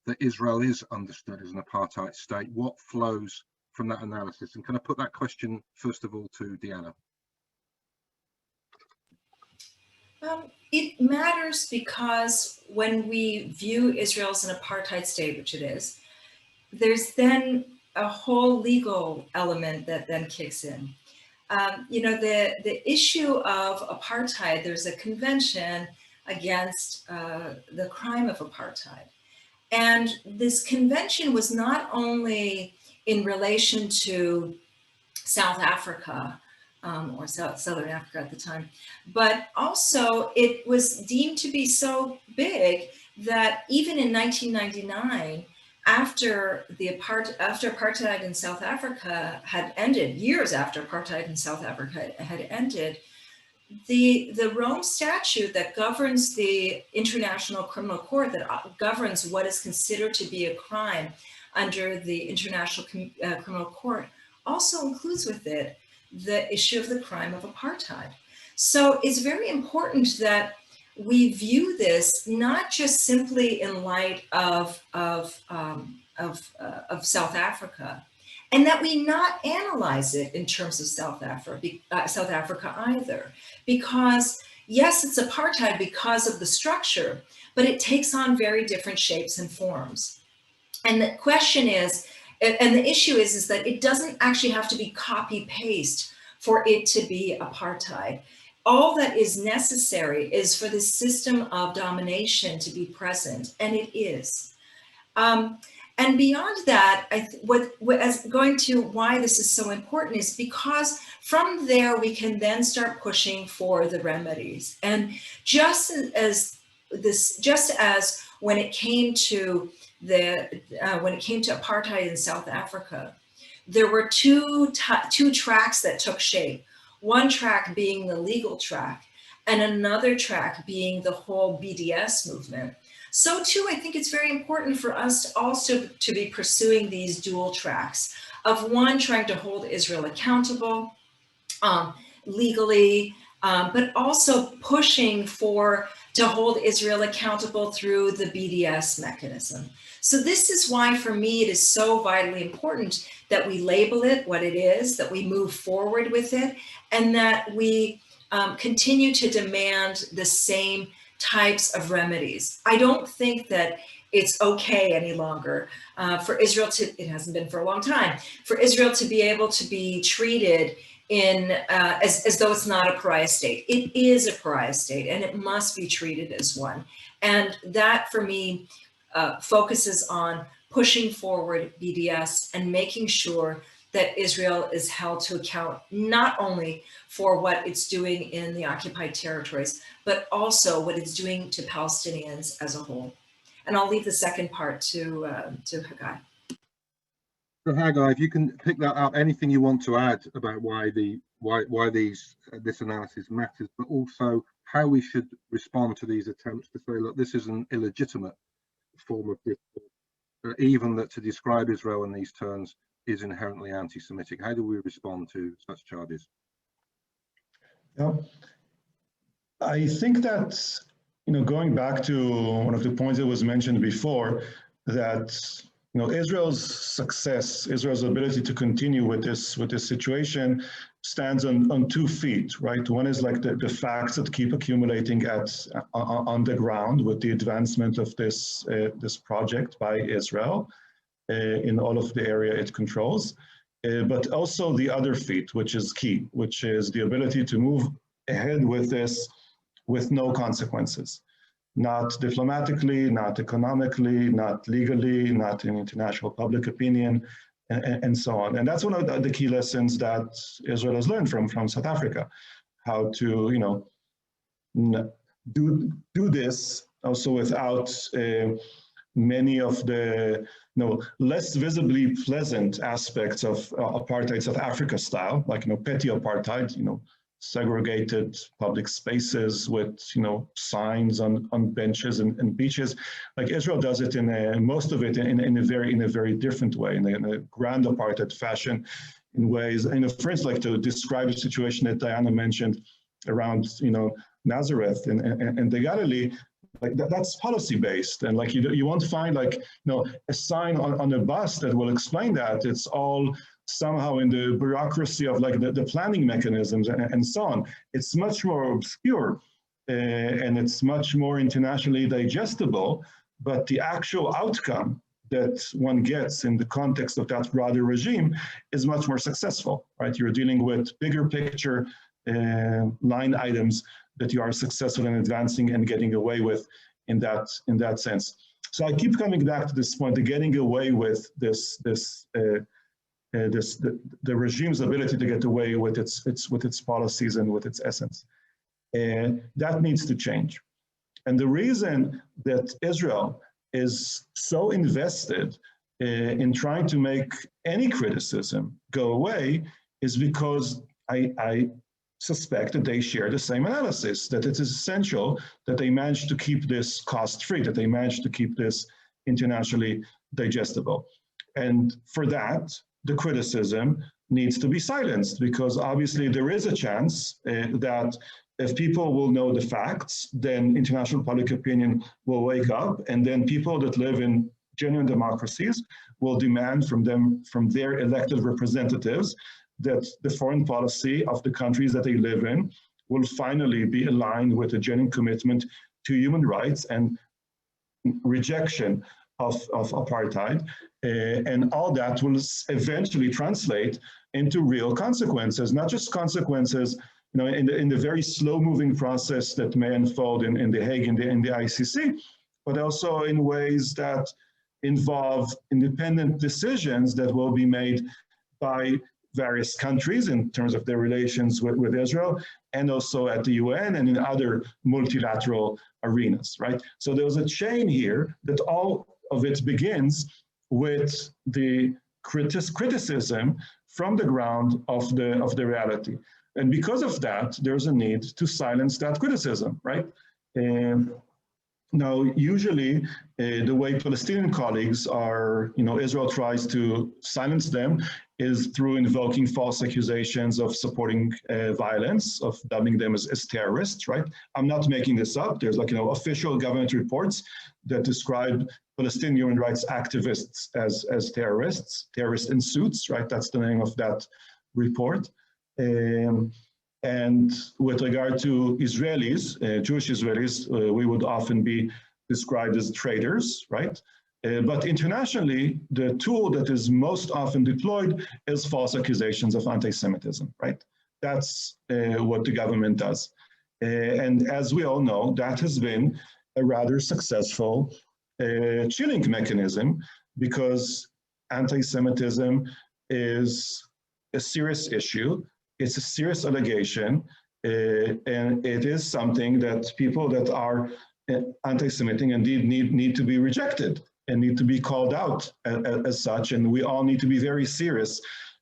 that Israel is understood as an apartheid state? What flows from that analysis? And can I put that question, first of all, to Diana? It matters because when we view Israel as an apartheid state, which it is, there's then a whole legal element that then kicks in. You know, the issue of apartheid, there's a convention against the crime of apartheid. And this convention was not only in relation to South Africa, or Southern Africa at the time, but also it was deemed to be so big that even in 1999, after apartheid in South Africa had ended, years after apartheid in South Africa had ended, the Rome Statute that governs the International Criminal Court, that governs what is considered to be a crime under the International Criminal Court, also includes with it the issue of the crime of apartheid. So it's very important that we view this not just simply in light of South Africa, and that we not analyze it in terms of South Africa either, because yes, it's apartheid because of the structure, but it takes on very different shapes and forms. And the question is, and the issue is that it doesn't actually have to be copy paste for it to be apartheid. All that is necessary is for the system of domination to be present, and it is. And beyond that, as going to why this is so important is because from there we can then start pushing for the remedies. And just as when it came to apartheid in South Africa, there were two tracks that took shape. One track being the legal track, and another track being the whole BDS movement. So too, I think it's very important for us also to be pursuing these dual tracks of one, trying to hold Israel accountable legally, but also pushing to hold Israel accountable through the BDS mechanism. So this is why, for me, it is so vitally important that we label it what it is, that we move forward with it, and that we continue to demand the same types of remedies. I don't think that it's okay any longer for Israel it hasn't been for a long time, for Israel to be able to be treated as though it's not a pariah state. It is a pariah state, and it must be treated as one. And that, for me, focuses on pushing forward BDS and making sure that Israel is held to account not only for what it's doing in the occupied territories, but also what it's doing to Palestinians as a whole. And I'll leave the second part to Hagai. So Hagai, if you can pick that up, anything you want to add about why this analysis matters, but also how we should respond to these attempts to say, look, this is an illegitimate form of discourse, even that to describe Israel in these terms is inherently anti-Semitic. How do we respond to such charges? Yeah, I think that, going back to one of the points that was mentioned before, that Israel's success, Israel's ability to continue with this situation stands on 2 feet, right? One is like the facts that keep accumulating on the ground with the advancement of this project by Israel in all of the area it controls, but also the other feet, which is key, which is the ability to move ahead with this with no consequences. Not diplomatically, not economically, not legally, not in international public opinion, and so on. And that's one of the key lessons that Israel has learned from South Africa, how to, do this also without many of the less visibly pleasant aspects of apartheid South Africa style, like petty apartheid, segregated public spaces with signs on benches and beaches. Like Israel does it in most of it in a very different way, in a grand apartheid fashion, in ways, for instance, like to describe the situation that Diana mentioned around Nazareth and the Galilee. Like that's policy based, and like you won't find like a sign on a bus that will explain that. It's all somehow in the bureaucracy of like the planning mechanisms and so on. It's much more obscure and it's much more internationally digestible, but the actual outcome that one gets in the context of that broader regime is much more successful, right? You're dealing with bigger picture line items that you are successful in advancing and getting away with in that sense. So I keep coming back to this point, the getting away with the regime's ability to get away with its policies and with its essence. And that needs to change. And the reason that Israel is so invested in trying to make any criticism go away is because I suspect that they share the same analysis, that it is essential that they manage to keep this cost-free, that they manage to keep this internationally digestible. And for that, the criticism needs to be silenced, because obviously there is a chance that if people will know the facts, then international public opinion will wake up, and then people that live in genuine democracies will demand from their elected representatives that the foreign policy of the countries that they live in will finally be aligned with a genuine commitment to human rights and rejection of apartheid. And all that will eventually translate into real consequences, not just consequences in the very slow-moving process that may unfold in The Hague, in the ICC, but also in ways that involve independent decisions that will be made by various countries in terms of their relations with Israel, and also at the UN and in other multilateral arenas, right? So there's a chain here that all of it begins with the criticism from the ground of the reality. And because of that, there's a need to silence that criticism, right? Now, usually, the way Palestinian colleagues are, Israel tries to silence them is through invoking false accusations of supporting violence, of dubbing them as terrorists, right? I'm not making this up. There's official government reports that describe Palestinian human rights activists as terrorists in suits, right? That's the name of that report. And with regard to Israelis, Jewish Israelis, we would often be described as traitors, right? But internationally, the tool that is most often deployed is false accusations of anti-Semitism, right? That's what the government does. And as we all know, that has been a rather successful chilling mechanism, because anti-Semitism is a serious issue. It's a serious allegation, and it is something that people that are anti-Semitic indeed need to be rejected and need to be called out as such. And we all need to be very serious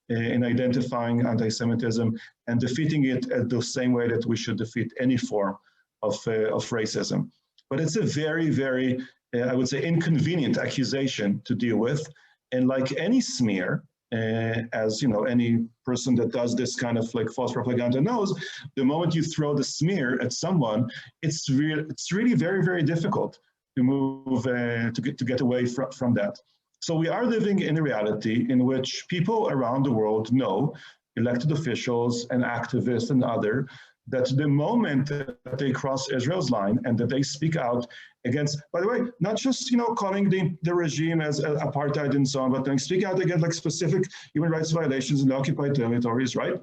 in identifying anti-Semitism and defeating it at the same way that we should defeat any form of racism. But it's a very, very, I would say, inconvenient accusation to deal with. And like any smear, as you know, any person that does this kind of like false propaganda knows, the moment you throw the smear at someone, it's really very, very difficult to move to get away from that. So we are living in a reality in which people around the world know, elected officials and activists and others, that the moment that they cross Israel's line and that they speak out against, by the way, not just calling the regime as apartheid and so on, but they speak out against like specific human rights violations in the occupied territories, right?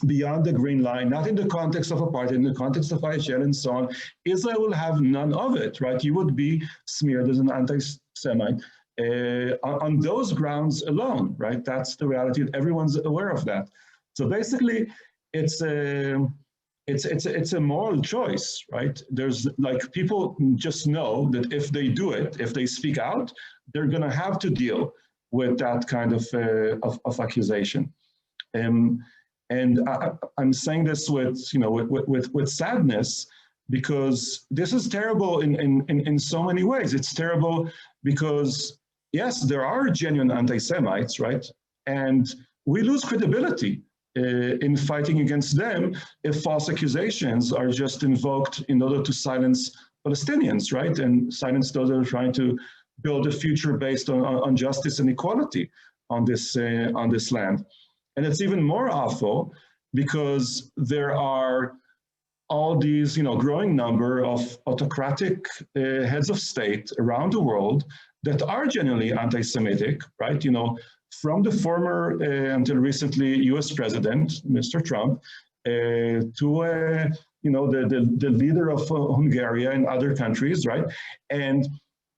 Beyond the green line, not in the context of apartheid, in the context of IHL and so on, Israel will have none of it, right? You would be smeared as an anti-Semite on those grounds alone, right? That's the reality, and everyone's aware of that. So basically, it's a moral choice, right? There's like people just know that if they do it, if they speak out, they're going to have to deal with that kind of accusation. And I'm saying this with sadness, because this is terrible in so many ways. It's terrible because yes, there are genuine anti-Semites, right? And we lose credibility in fighting against them if false accusations are just invoked in order to silence Palestinians, right? And silence those that are trying to build a future based on justice and equality on this land. And it's even more awful because there are all these, growing number of autocratic heads of state around the world that are genuinely anti-Semitic, right? From the former, until recently, US President, Mr. Trump, to, the leader of Hungary and other countries, right? And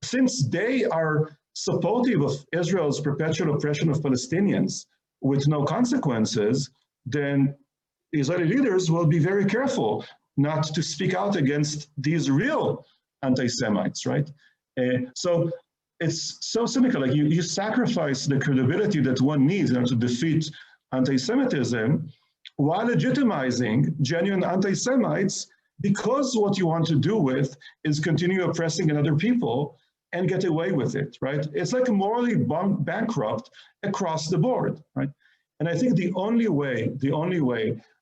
since they are supportive of Israel's perpetual oppression of Palestinians with no consequences, then Israeli leaders will be very careful not to speak out against these real anti-Semites, right? So it's so cynical, like you sacrifice the credibility that one needs in order to defeat anti-Semitism while legitimizing genuine anti-Semites, because what you want to do with is continue oppressing other people and get away with it, right? It's like morally bankrupt across the board, right? And I think the only way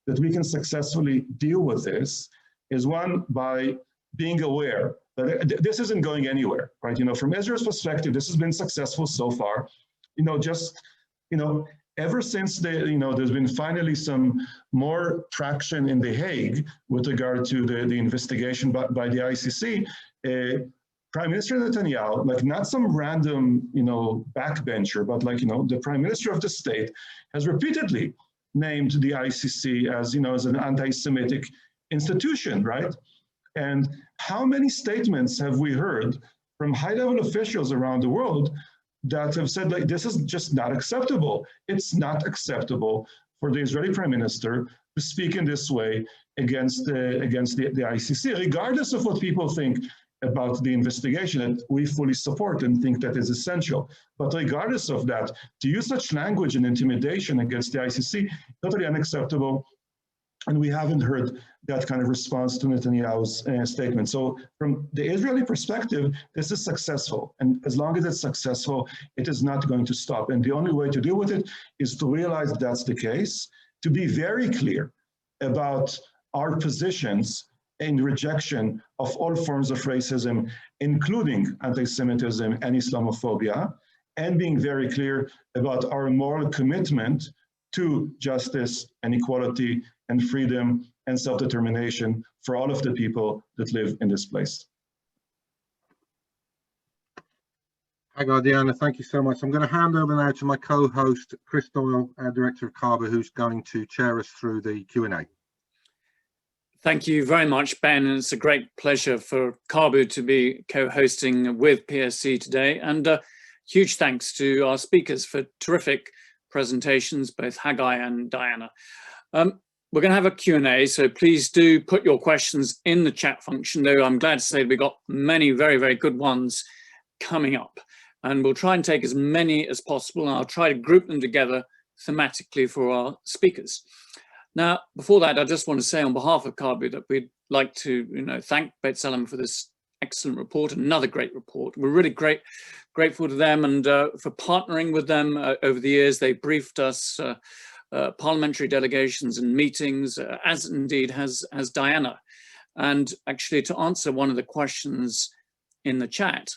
that we can successfully deal with this is, one, by being aware that this isn't going anywhere, right? From Israel's perspective, this has been successful so far. Ever since there's been finally some more traction in The Hague with regard to the investigation by the ICC, Prime Minister Netanyahu, like not some random, backbencher, but like, the Prime Minister of the state has repeatedly named the ICC as, as an anti-Semitic institution, right? And how many statements have we heard from high-level officials around the world that have said, like, this is just not acceptable. It's not acceptable for the Israeli Prime Minister to speak in this way against the ICC, regardless of what people think about the investigation that we fully support and think that is essential. But regardless of that, to use such language and intimidation against the ICC, totally unacceptable. And we haven't heard that kind of response to Netanyahu's statement. So from the Israeli perspective, this is successful. And as long as it's successful, it is not going to stop. And the only way to deal with it is to realize that's the case, to be very clear about our positions in rejection of all forms of racism, including anti-Semitism and Islamophobia, and being very clear about our moral commitment to justice and equality and freedom and self-determination for all of the people that live in this place. Hagai, Diana, thank you so much. I'm going to hand over now to my co-host, Chris Doyle, Director of Caabu, who's going to chair us through the Q&A. Thank you very much, Ben. And it's a great pleasure for Caabu to be co-hosting with PSC today. And huge thanks to our speakers for terrific presentations, both Hagai and Diana. we're going to have a Q&A, so please do put your questions in the chat function, though I'm glad to say we got many very, very good ones coming up. And we'll try and take as many as possible, and I'll try to group them together thematically for our speakers. Now, before that, I just want to say on behalf of Caabu that we'd like to thank B'Tselem for this excellent report, another great report. We're really grateful to them and for partnering with them over the years. They briefed us, parliamentary delegations and meetings, as indeed has Diana. And actually, to answer one of the questions in the chat,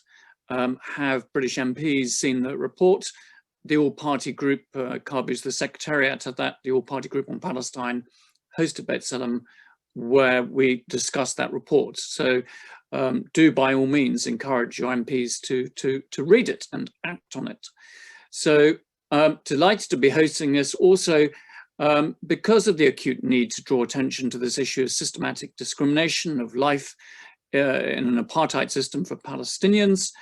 have British MPs seen the report? The all-party group, Caabu's the secretariat of that, the all-party group on Palestine, hosted B'Tselem, where we discussed that report. So do by all means encourage your MPs to read it and act on it. So delighted to be hosting this also because of the acute need to draw attention to this issue of systematic discrimination of life in an apartheid system for Palestinians.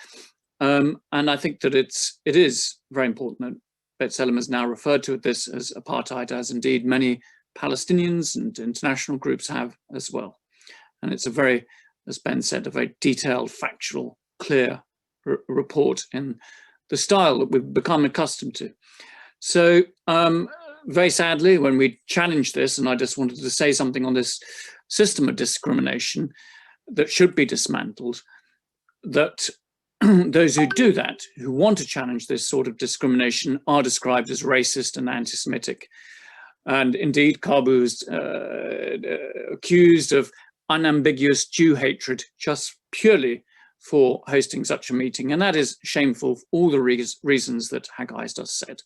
And I think that it is very important that B'Tselem has now referred to this as apartheid, as indeed many Palestinians and international groups have as well. And it's a very, as Ben said, a very detailed, factual, clear report in the style that we've become accustomed to. So very sadly, when we challenged this, and I just wanted to say something on this system of discrimination that should be dismantled, that those who do that, who want to challenge this sort of discrimination, are described as racist and anti-Semitic. And indeed, Caabu is accused of unambiguous Jew hatred just purely for hosting such a meeting. And that is shameful for all the reasons that Hagai has just said.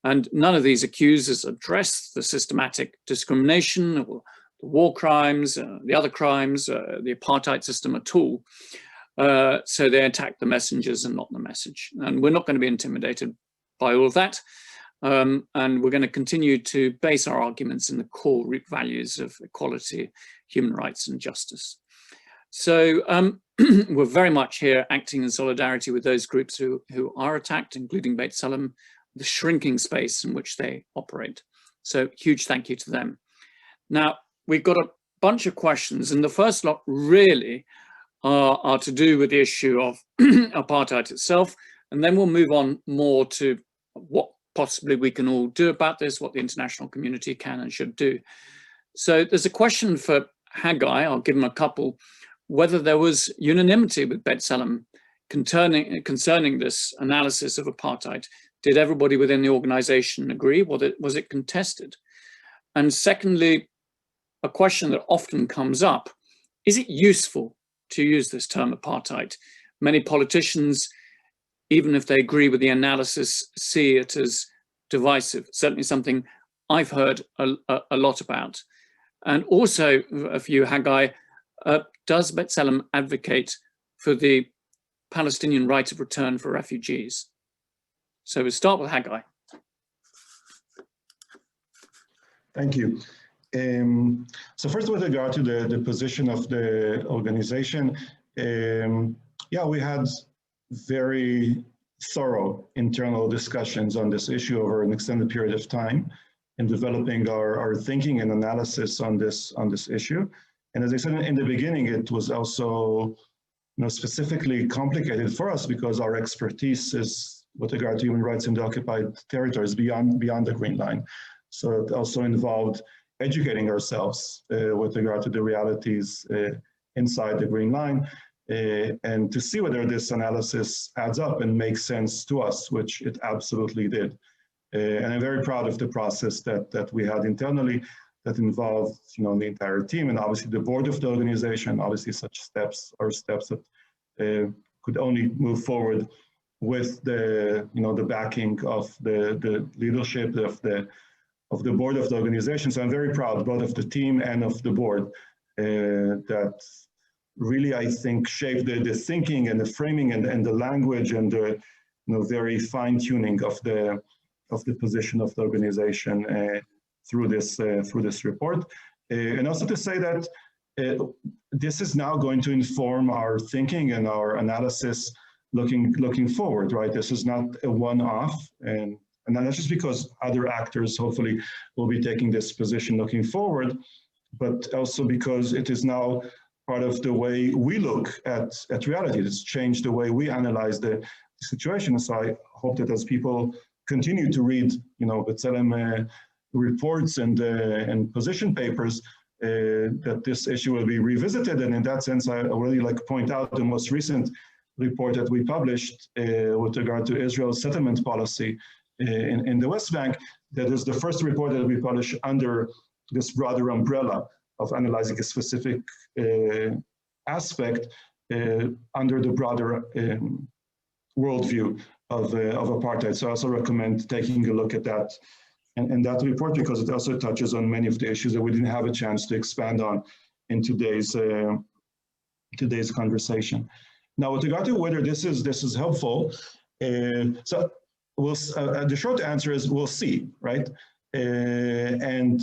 And none of these accusers address the systematic discrimination, or the war crimes, the other crimes, the apartheid system at all. So they attack the messengers and not the message. And we're not going to be intimidated by all of that. And we're going to continue to base our arguments in the core root values of equality, human rights and justice. So we're very much here acting in solidarity with those groups who are attacked, including B'Tselem, the shrinking space in which they operate. So huge thank you to them. Now, we've got a bunch of questions, and the first lot really are to do with the issue of apartheid itself, and then we'll move on more to what possibly we can all do about this, what the international community can and should do. So there's a question for Hagai, I'll give him a couple, whether there was unanimity with B'Tselem concerning this analysis of apartheid. Did everybody within the organization agree? Was it contested? And secondly, a question that often comes up, is it useful to use this term apartheid? Many politicians, even if they agree with the analysis, see it as divisive. Certainly something I've heard a lot about. And also for you, Hagai, does B'Tselem advocate for the Palestinian right of return for refugees? So we'll start with Hagai. Thank you. So first, with regard to the position of the organization, yeah, we had very thorough internal discussions on this issue over an extended period of time in developing our thinking and analysis on this issue. And as I said in the beginning, it was also specifically complicated for us because our expertise is with regard to human rights in the occupied territories beyond the Green Line. So it also involved educating ourselves with regard to the realities inside the Green Line and to see whether this analysis adds up and makes sense to us, which it absolutely did. And I'm very proud of the process that we had internally that involved the entire team and obviously the board of the organization. Obviously such steps are steps that could only move forward with the the backing of the leadership of the board of the organization. So I'm very proud both of the team and of the board that really, I think, shaped the thinking and the framing and the language and the very fine tuning of the position of the organization through this report. And also to say that this is now going to inform our thinking and our analysis looking forward, right? This is not a one-off, and And not just because other actors hopefully will be taking this position looking forward, but also because it is now part of the way we look at reality. It's changed the way we analyze the situation. So I hope that as people continue to read, B'Tselem reports and position papers, that this issue will be revisited. And in that sense, I really like to point out the most recent report that we published with regard to Israel's settlement policy in the West Bank. That is the first report that we publish under this broader umbrella of analyzing a specific aspect under the broader worldview of apartheid. So I also recommend taking a look at that and that report, because it also touches on many of the issues that we didn't have a chance to expand on in today's conversation. Now, with regard to whether this is helpful, so the short answer is we'll see, right? And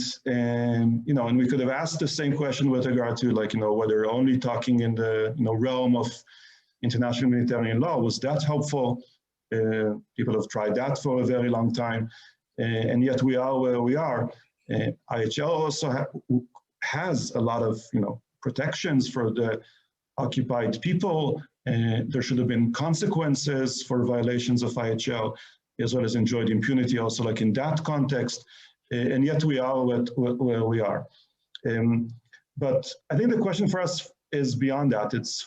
we could have asked the same question with regard to whether only talking in the realm of international humanitarian law, was that helpful? People have tried that for a very long time, and yet we are where we are. IHL also has a lot of protections for the occupied people. There should have been consequences for violations of IHL, as well as enjoyed impunity also like in that context, and yet we are where we are. But I think the question for us is beyond that. It's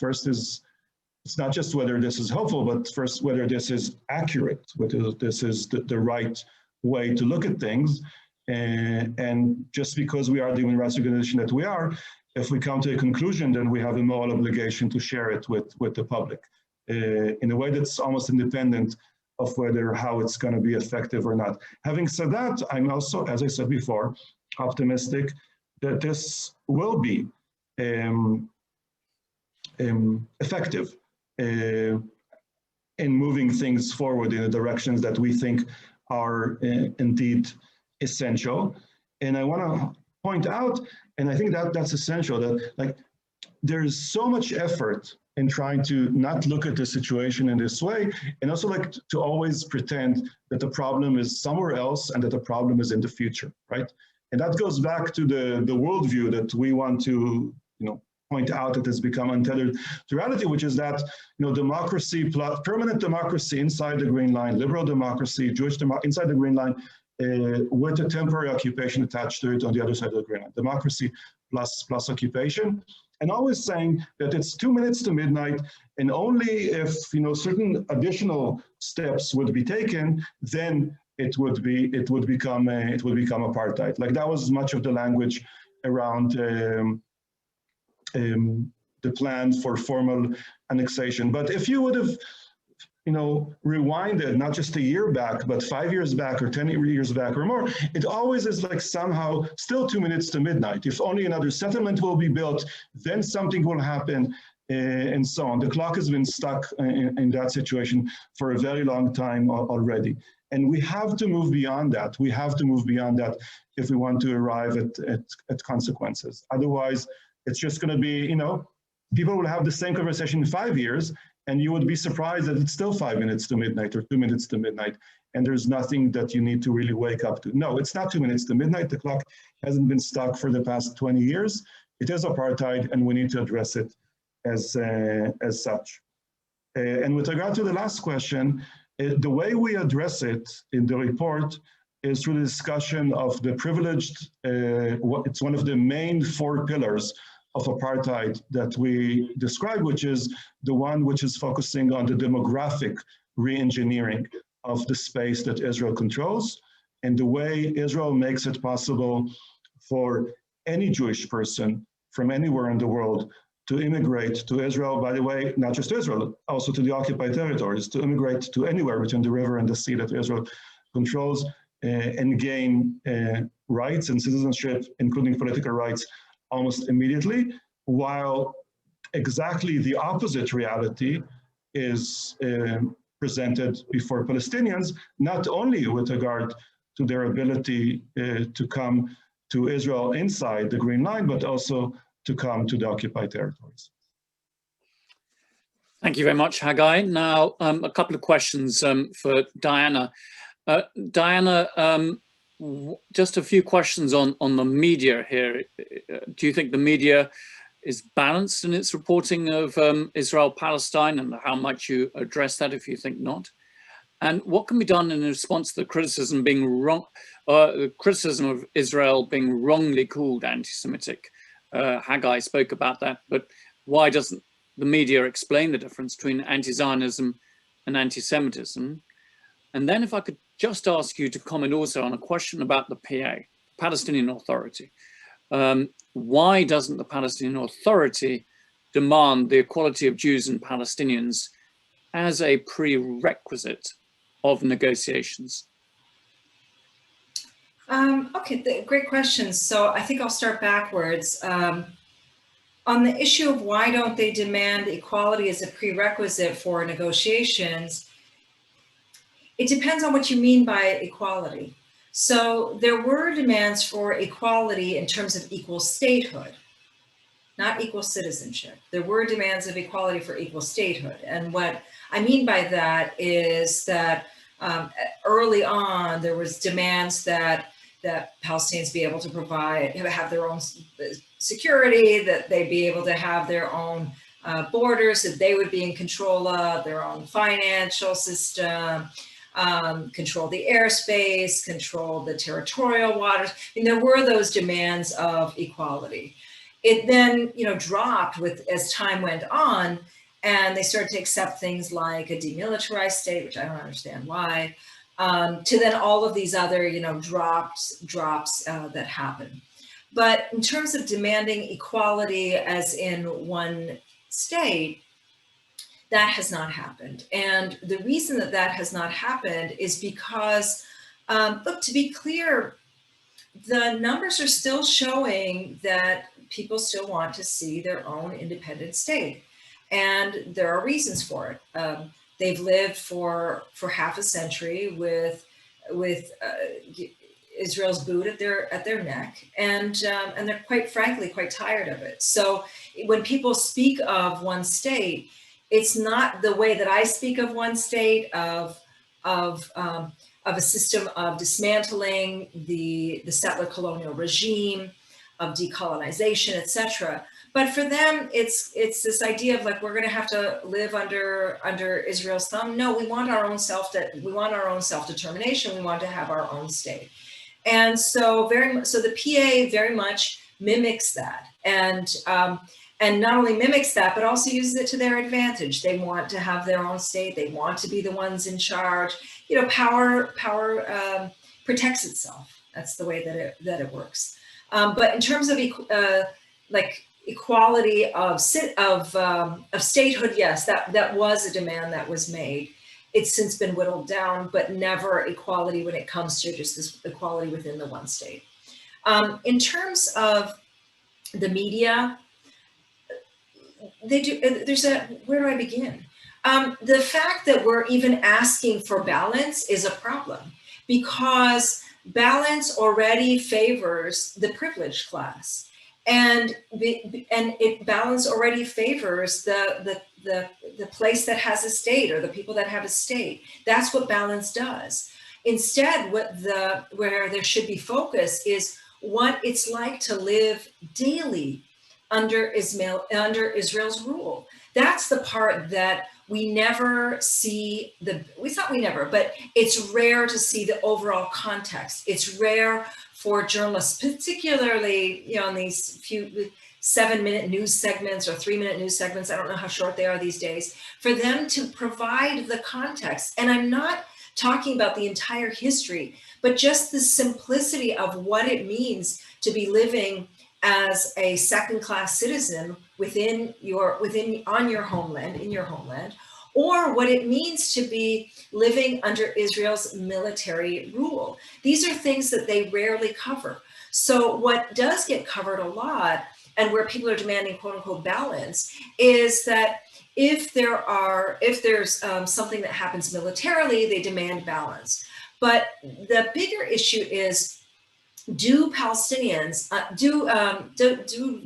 not just whether this is helpful, but first whether this is accurate, whether this is the right way to look at things. And just because we are the human rights organization that we are, if we come to a conclusion, then we have a moral obligation to share it with the public in a way that's almost independent of how it's going to be effective or not. Having said that, I'm also, as I said before, optimistic that this will be effective in moving things forward in the directions that we think are indeed essential. And I want to point out, and I think that's essential, that there's so much effort in trying to not look at the situation in this way, and also to always pretend that the problem is somewhere else and that the problem is in the future, right? And that goes back to the worldview that we want to, point out that has become untethered to reality, which is that, democracy plus permanent democracy inside the Green Line, liberal democracy, Jewish democracy inside the Green Line, with a temporary occupation attached to it on the other side of the Green Line. Democracy plus occupation. And always saying that it's 2 minutes to midnight, and only if certain additional steps would be taken, then it would become apartheid. Like that was much of the language around the plan for formal annexation. But if you would have, rewinded not just a year back, but 5 years back or 10 years back or more, it always is somehow still 2 minutes to midnight. If only another settlement will be built, then something will happen, and so on. The clock has been stuck in that situation for a very long time already. And we have to move beyond that. We have to move beyond that if we want to arrive at consequences. Otherwise, it's just going to be, people will have the same conversation in 5 years, and you would be surprised that it's still 5 minutes to midnight or 2 minutes to midnight, and there's nothing that you need to really wake up to. No, it's not 2 minutes to midnight. The clock hasn't been stuck for the past 20 years. It is apartheid, and we need to address it as such. And with regard to the last question, the way we address it in the report is through the discussion of the privileged, it's one of the main 4 pillars of apartheid that we describe, which is the one which is focusing on the demographic re-engineering of the space that Israel controls, and the way Israel makes it possible for any Jewish person from anywhere in the world to immigrate to Israel, by the way, not just Israel, also to the occupied territories, to immigrate to anywhere between the river and the sea that Israel controls, and gain rights and citizenship, including political rights, almost immediately, while exactly the opposite reality is presented before Palestinians, not only with regard to their ability to come to Israel inside the Green Line, but also to come to the occupied territories. Thank you very much, Hagai. Now, a couple of questions for Diana. Diana, just a few questions on the media here. Do you think the media is balanced in its reporting of Israel-Palestine, and how might you address that if you think not? And what can be done in response to the criticism being wrong, the criticism of Israel being wrongly called anti-Semitic? Hagai spoke about that, but why doesn't the media explain the difference between anti-Zionism and anti-Semitism? And then if I could just ask you to comment also on a question about the PA, Palestinian Authority. Why doesn't the Palestinian Authority demand the equality of Jews and Palestinians as a prerequisite of negotiations? Okay, great questions. So I think I'll start backwards. On the issue of why don't they demand equality as a prerequisite for negotiations, it depends on what you mean by equality. So there were demands for equality in terms of equal statehood, not equal citizenship. There were demands of equality for equal statehood. And what I mean by that is that early on, there was demands that Palestinians be able to have their own security, that they'd be able to have their own borders, that they would be in control of their own financial system, control the airspace, control the territorial waters. I mean, there were those demands of equality. It then, dropped as time went on, and they started to accept things like a demilitarized state, which I don't understand why, to then all of these other, drops that happen. But in terms of demanding equality as in one state, that has not happened. And the reason that has not happened is because, look, to be clear, the numbers are still showing that people still want to see their own independent state. And there are reasons for it. They've lived for half a century with Israel's boot at their neck, and they're quite frankly quite tired of it. So when people speak of one state, it's not the way that I speak of one state, of a system of dismantling the settler colonial regime, of decolonization, etc. But for them, it's this idea of like, we're going to have to live under Israel's thumb. No, we want our own self-determination. We want to have our own state. And so the PA very much mimics that, and not only mimics that, but also uses it to their advantage. They want to have their own state. They want to be the ones in charge. Power protects itself. That's the way that it works. But in terms of equality of statehood, yes, that was a demand that was made. It's since been whittled down, but never equality when it comes to just this equality within the one state. In terms of the media, where do I begin? The fact that we're even asking for balance is a problem, because balance already favors the privileged class, and balance already favors the place that has a state, or the people that have a state. That's what balance does. Instead, where there should be focus is what it's like to live daily under Israel's rule. That's the part that we never see. But it's rare to see the overall context. It's rare for journalists, particularly on these few 7-minute news segments or 3-minute news segments, I don't know how short they are these days, for them to provide the context. And I'm not talking about the entire history, but just the simplicity of what it means to be living as a second-class citizen in your homeland, or what it means to be living under Israel's military rule. These are things that they rarely cover. So what does get covered a lot, and where people are demanding quote unquote balance, is that if there's something that happens militarily, they demand balance. But the bigger issue is, do Palestinians, do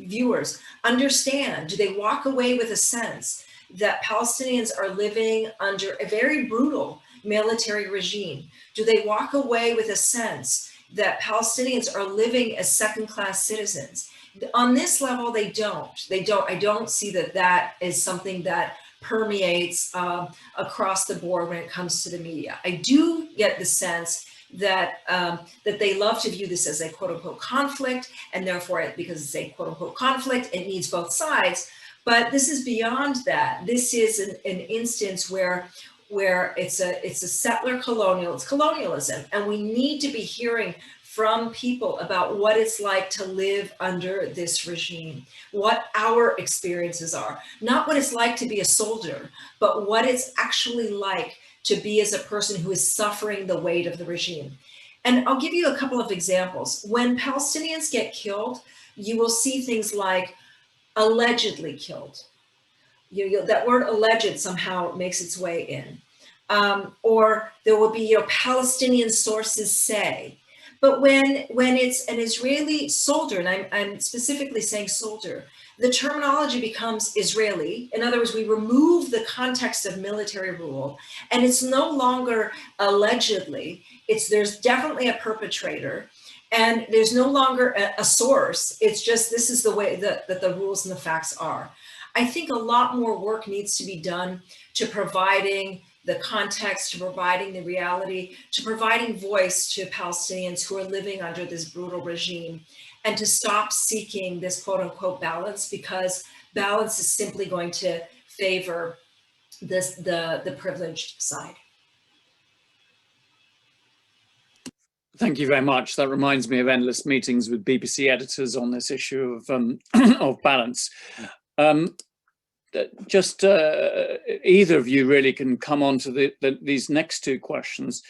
viewers understand, do they walk away with a sense that Palestinians are living under a very brutal military regime? Do they walk away with a sense that Palestinians are living as second-class citizens? On this level, they don't. I don't see that that is something that permeates across the board when it comes to the media. I do get the sense that that they love to view this as a quote-unquote conflict, and therefore, because it's a quote-unquote conflict, it needs both sides. But this is beyond that. This is an instance where it's a settler colonialism, and we need to be hearing from people about what it's like to live under this regime, what our experiences are, not what it's like to be a soldier, but what it's actually like to be as a person who is suffering the weight of the regime. And I'll give you a couple of examples. When Palestinians get killed, you will see things like allegedly killed. That word alleged somehow makes its way in. Or there will be, Palestinian sources say. But when it's an Israeli soldier, and I'm specifically saying soldier, the terminology becomes Israeli. In other words, we remove the context of military rule, and it's no longer allegedly. There's definitely a perpetrator, and there's no longer a source. It's just, this is the way that the rules and the facts are. I think a lot more work needs to be done to providing the context, to providing the reality, to providing voice to Palestinians who are living under this brutal regime, and to stop seeking this quote unquote balance, because balance is simply going to favor the privileged side. Thank you very much. That reminds me of endless meetings with BBC editors on this issue of of balance. Just either of you really can come on to these next two questions.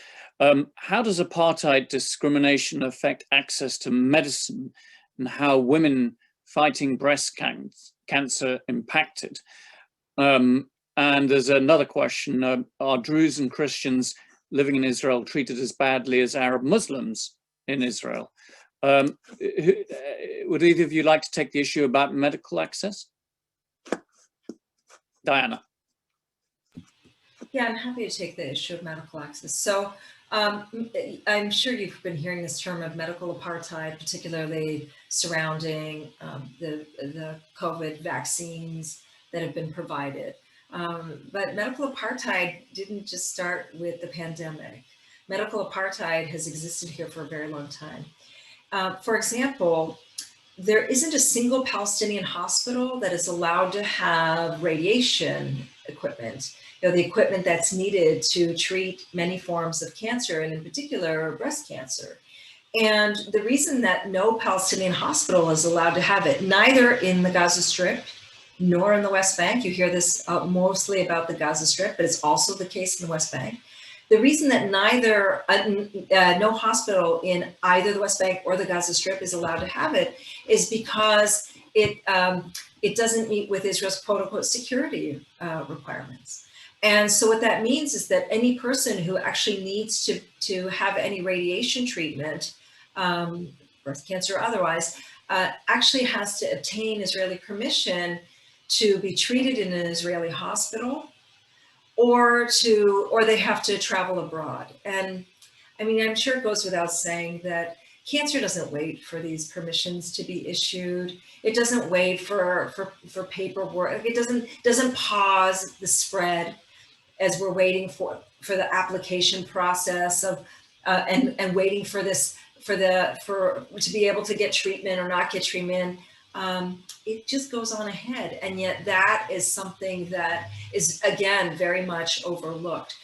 How does apartheid discrimination affect access to medicine, and how women fighting breast cancer impacted? And there's another question, are Druze and Christians living in Israel treated as badly as Arab Muslims in Israel? Would either of you like to take the issue about medical access? Diana. Yeah, I'm happy to take the issue of medical access. So I'm sure you've been hearing this term of medical apartheid, particularly surrounding the COVID vaccines that have been provided. But medical apartheid didn't just start with the pandemic. Medical apartheid has existed here for a very long time. For example, there isn't a single Palestinian hospital that is allowed to have radiation equipment, the equipment that's needed to treat many forms of cancer, and in particular, breast cancer. And the reason that no Palestinian hospital is allowed to have it, neither in the Gaza Strip nor in the West Bank, you hear this mostly about the Gaza Strip, but it's also the case in the West Bank. The reason that no hospital in either the West Bank or the Gaza Strip is allowed to have it is because it doesn't meet with Israel's quote-unquote security requirements. And so what that means is that any person who actually needs to have any radiation treatment, breast cancer or otherwise, actually has to obtain Israeli permission to be treated in an Israeli hospital, or they have to travel abroad. And I mean, I'm sure it goes without saying that cancer doesn't wait for these permissions to be issued. It doesn't wait for paperwork. It doesn't pause the spread as we're waiting for the application process of and waiting for this to be able to get treatment or not get treatment. It just goes on ahead, and yet that is something that is, again, very much overlooked.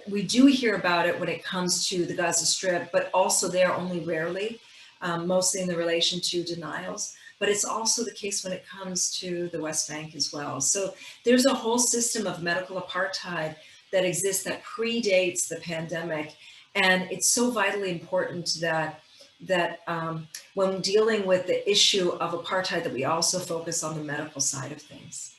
We do hear about it when it comes to the Gaza Strip, but also there only rarely, mostly in the relation to denials. But it's also the case when it comes to the West Bank as well. So there's a whole system of medical apartheid that exists that predates the pandemic, and it's so vitally important that when dealing with the issue of apartheid, that we also focus on the medical side of things.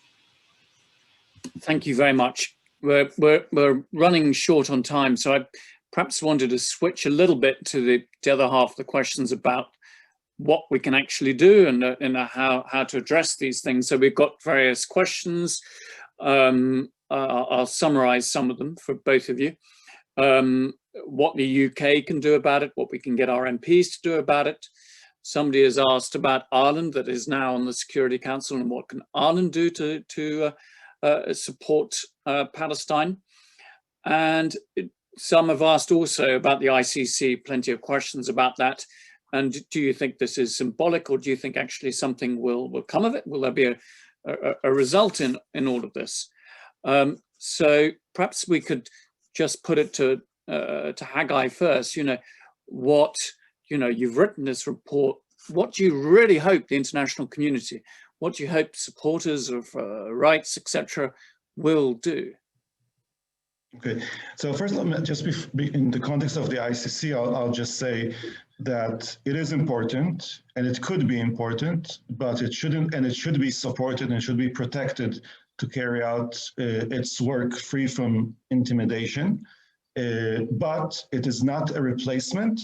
Thank you very much. We're running short on time, so I perhaps wanted to switch a little bit to the other half of the questions about what we can actually do and how to address these things. So we've got various questions. I'll summarize some of them for both of you. What the UK can do about it, what we can get our MPs to do about it. Somebody has asked about Ireland, that is now on the Security Council, and what can Ireland do to support Palestine. And some have asked also about the ICC, plenty of questions about that. And do you think this is symbolic, or do you think actually something will come of it? Will there be a result in all of this? So perhaps we could just put it to Hagai first. You've written this report. What do you really hope the international community, what do you hope supporters of rights, etc., will do? Okay, so first, just in the context of the ICC, I'll just say that it is important and it could be important, but it shouldn't, and it should be supported and should be protected to carry out its work free from intimidation. But it is not a replacement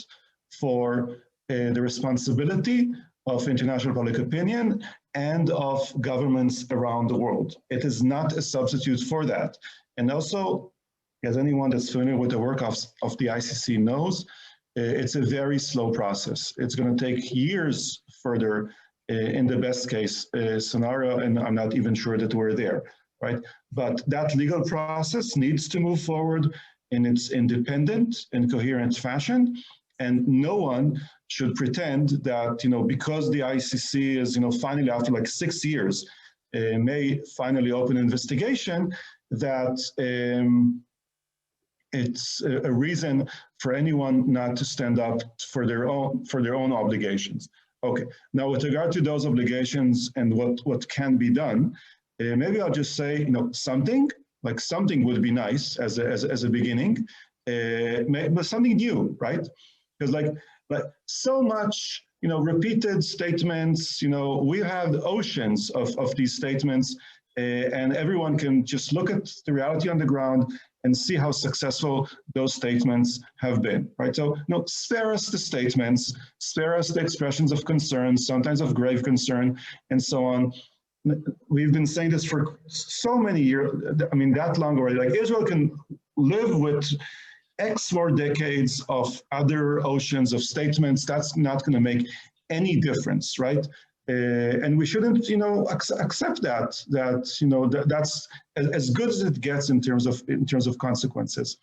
for the responsibility of international public opinion and of governments around the world. It is not a substitute for that. And also, as anyone that's familiar with the work of the ICC knows, it's a very slow process. It's going to take years further in the best case scenario, and I'm not even sure that we're there, right? But that legal process needs to move forward in its independent and coherent fashion, and no one should pretend that, because the ICC is, finally after like 6 years, may finally open investigation, that it's a reason for anyone not to stand up for their own obligations. Okay, now with regard to those obligations and what can be done, maybe I'll just say, something would be nice as a beginning, but something new, right? Because like so much, repeated statements, we have oceans of these statements, and everyone can just look at the reality on the ground and see how successful those statements have been, right? So, spare us the statements, spare us the expressions of concern, sometimes of grave concern, and so on. We've been saying this for so many years, that long already. Like, Israel can live with X more decades of other oceans of statements. That's not going to make any difference, right? And we shouldn't, accept that that's as good as it gets in terms of consequences.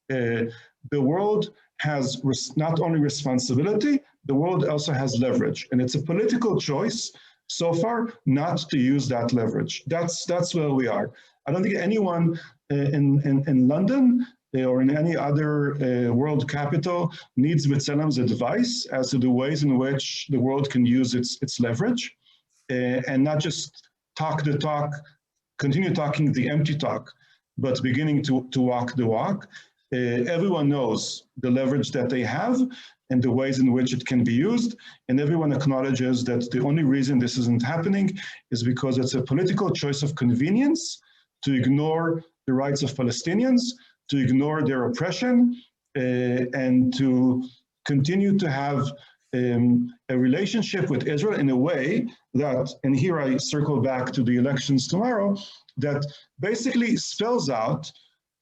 The world has not only responsibility, the world also has leverage, and it's a political choice so far not to use that leverage. That's where we are. I don't think anyone in London or in any other world capital needs B'Tselem's advice as to the ways in which the world can use its leverage, and not just talk the talk, continue talking the empty talk, but beginning to walk the walk. Everyone knows the leverage that they have and the ways in which it can be used, and everyone acknowledges that the only reason this isn't happening is because it's a political choice of convenience to ignore the rights of Palestinians, to ignore their oppression, and to continue to have a relationship with Israel in a way that, and here I circle back to the elections tomorrow, that basically spells out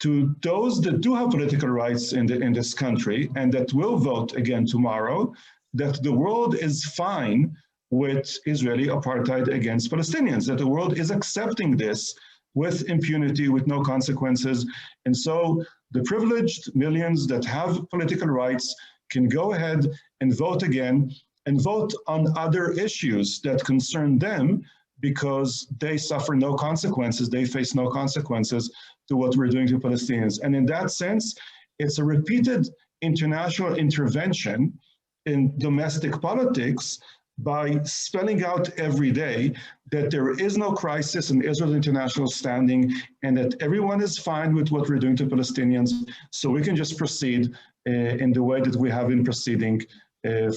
to those that do have political rights in this country and that will vote again tomorrow, that the world is fine with Israeli apartheid against Palestinians, that the world is accepting this with impunity, with no consequences. And so the privileged millions that have political rights can go ahead and vote again and vote on other issues that concern them, because they suffer no consequences, they face no consequences to what we're doing to Palestinians. And in that sense, it's a repeated international intervention in domestic politics by spelling out every day that there is no crisis in Israel's international standing and that everyone is fine with what we're doing to Palestinians, so we can just proceed in the way that we have been proceeding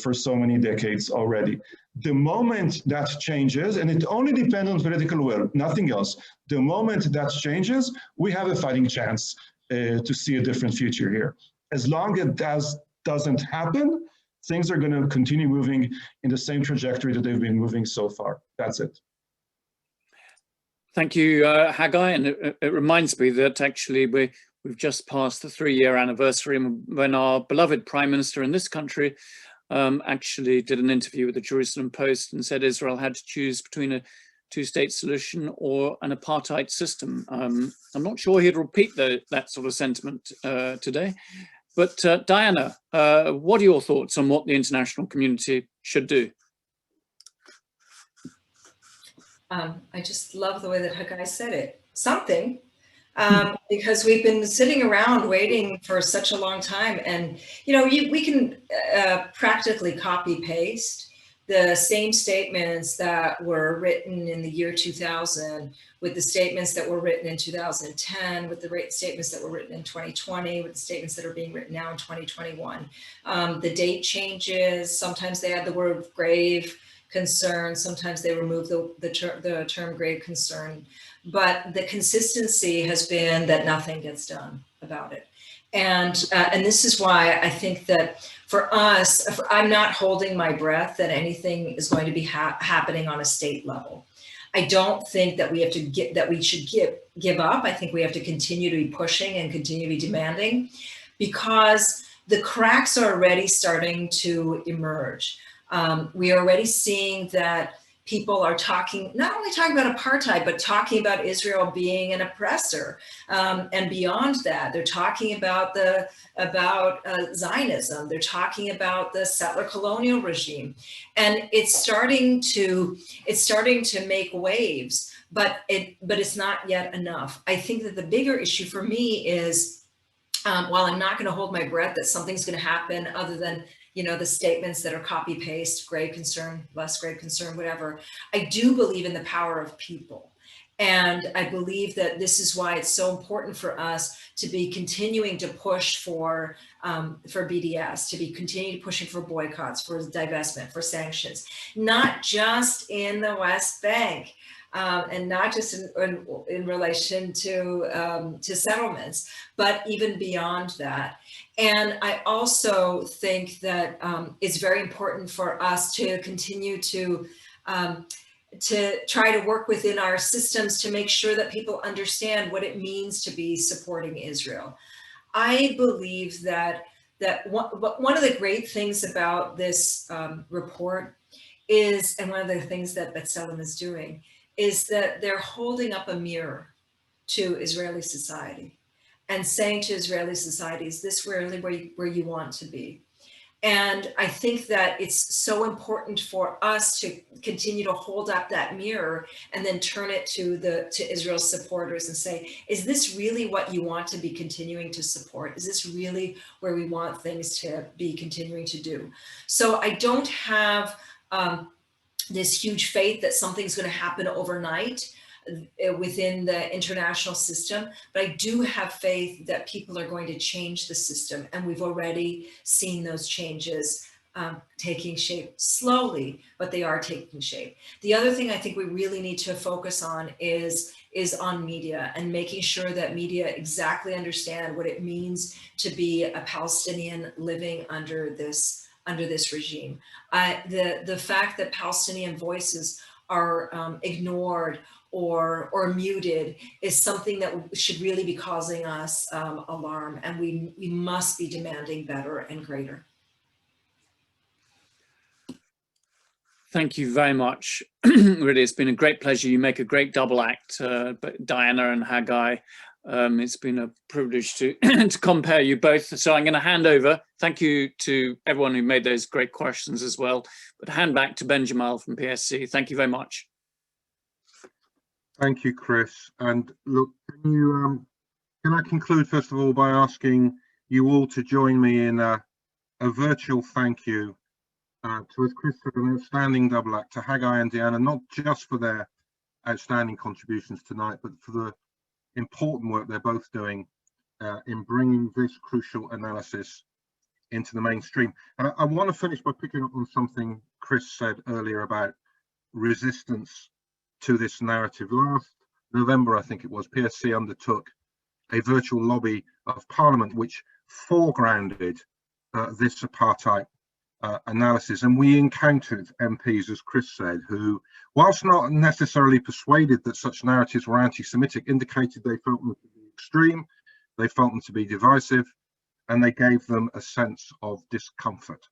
for so many decades already. The moment that changes, and it only depends on political will, nothing else. The moment that changes, we have a fighting chance to see a different future here. As long as that doesn't happen, things are going to continue moving in the same trajectory that they've been moving so far. That's it. Thank you, Hagai. And it reminds me that actually we've just passed the 3-year anniversary when our beloved Prime Minister in this country actually did an interview with the Jerusalem Post and said Israel had to choose between a two-state solution or an apartheid system. I'm not sure he'd repeat that sort of sentiment today. But Diana, what are your thoughts on what the international community should do? I just love the way that Hagai said it. Something, because we've been sitting around waiting for such a long time. And, you know, we can practically copy paste the same statements that were written in the year 2000 with the statements that were written in 2010, with the statements that were written in 2020, with the statements that are being written now in 2021. The date changes. Sometimes they add the word grave concern. Sometimes they remove the term grave concern. But the consistency has been that nothing gets done about it. And this is why I think that for us, I'm not holding my breath that anything is going to be happening on a state level. I don't think that we have to we should give up. I think we have to continue to be pushing and continue to be demanding, because the cracks are already starting to emerge. We are already seeing that people are not only talking about apartheid, but talking about Israel being an oppressor. And beyond that, they're talking about Zionism. They're talking about the settler colonial regime. And it's starting to make waves, but it's not yet enough. I think that the bigger issue for me is, while I'm not going to hold my breath that something's going to happen other than, you know, the statements that are copy paste, grave concern, less grave concern, whatever, I do believe in the power of people. And I believe that this is why it's so important for us to be continuing to push for BDS, to be continuing pushing for boycotts, for divestment, for sanctions, not just in the West Bank. And not just in relation to settlements, but even beyond that. And I also think that it's very important for us to continue to try to work within our systems to make sure that people understand what it means to be supporting Israel. I believe that one of the great things about this report is, and one of the things that B'Tselem is doing, is that they're holding up a mirror to Israeli society and saying to Israeli society, is this really where you want to be? And I think that it's so important for us to continue to hold up that mirror and then turn it to Israel's supporters and say, is this really what you want to be continuing to support? Is this really where we want things to be continuing to do? So I don't have this huge faith that something's going to happen overnight within the international system, but I do have faith that people are going to change the system, and we've already seen those changes taking shape slowly, but they are taking shape. The other thing I think we really need to focus on is on media, and making sure that media exactly understand what it means to be a Palestinian living under this regime. The fact that Palestinian voices are ignored or muted is something that should really be causing us alarm, and we must be demanding better and greater. Thank you very much. Really, it's been a great pleasure. You make a great double act, Diana and Hagai. It's been a privilege to compare you both. So I'm going to hand over. Thank you to everyone who made those great questions as well. But hand back to Ben Jamal from PSC. Thank you very much. Thank you, Chris. And look, can I conclude first of all by asking you all to join me in a virtual thank you to, as Chris said, an outstanding double act to Hagai and Diana, not just for their outstanding contributions tonight, but for the important work they're both doing in bringing this crucial analysis into the mainstream. And I want to finish by picking up on something Chris said earlier about resistance to this narrative. Last November, I think it was, PSC undertook a virtual lobby of Parliament which foregrounded this apartheid analysis, and we encountered MPs, as Chris said, who, whilst not necessarily persuaded that such narratives were anti-Semitic, indicated they felt them to be extreme, they felt them to be divisive, and they gave them a sense of discomfort.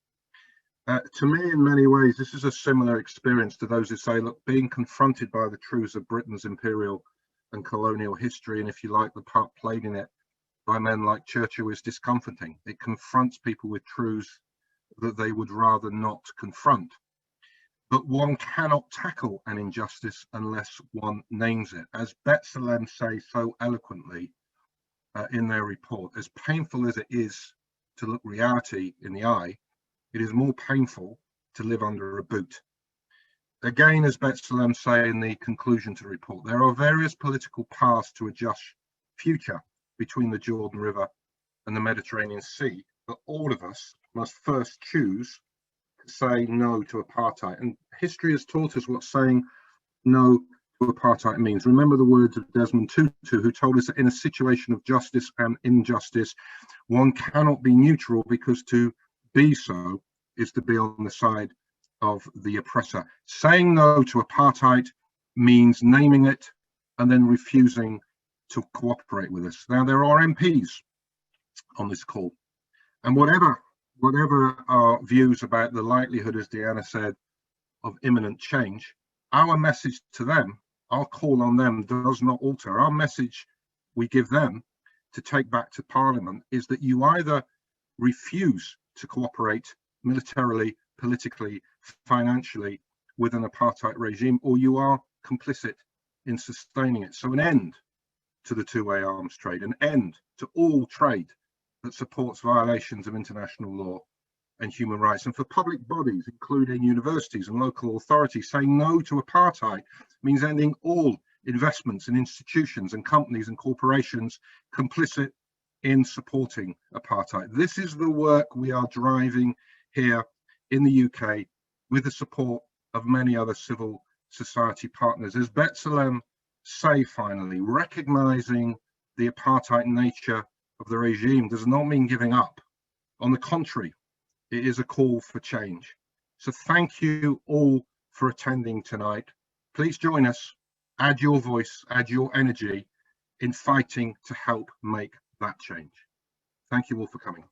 To me, in many ways, this is a similar experience to those who say, look, being confronted by the truths of Britain's imperial and colonial history, and if you like, the part played in it by men like Churchill, is discomforting. It confronts people with truths that they would rather not confront. But one cannot tackle an injustice unless one names it. As B'Tselem say so eloquently in their report, as painful as it is to look reality in the eye, it is more painful to live under a boot. Again, as B'Tselem say in the conclusion to the report, there are various political paths to a just future between the Jordan River and the Mediterranean Sea, but all of us must first choose to say no to apartheid. And history has taught us what saying no to apartheid means. Remember the words of Desmond Tutu, who told us that in a situation of justice and injustice, one cannot be neutral, because to be so is to be on the side of the oppressor. Saying no to apartheid means naming it and then refusing to cooperate with us. Now, there are MPs on this call, and whatever our views about the likelihood, as Diana said, of imminent change, our message to them, our call on them, does not alter. Our message we give them to take back to Parliament is that you either refuse to cooperate militarily, politically, financially with an apartheid regime, or you are complicit in sustaining it. So an end to the two-way arms trade, an end to all trade that supports violations of international law and human rights. And for public bodies, including universities and local authorities, saying no to apartheid means ending all investments in institutions and companies and corporations complicit in supporting apartheid. This is the work we are driving here in the UK with the support of many other civil society partners. As B'Tselem say, finally, recognizing the apartheid nature of the regime does not mean giving up. On the contrary, it is a call for change. So thank you all for attending tonight. Please join us, add your voice, add your energy in fighting to help make that change. Thank you all for coming.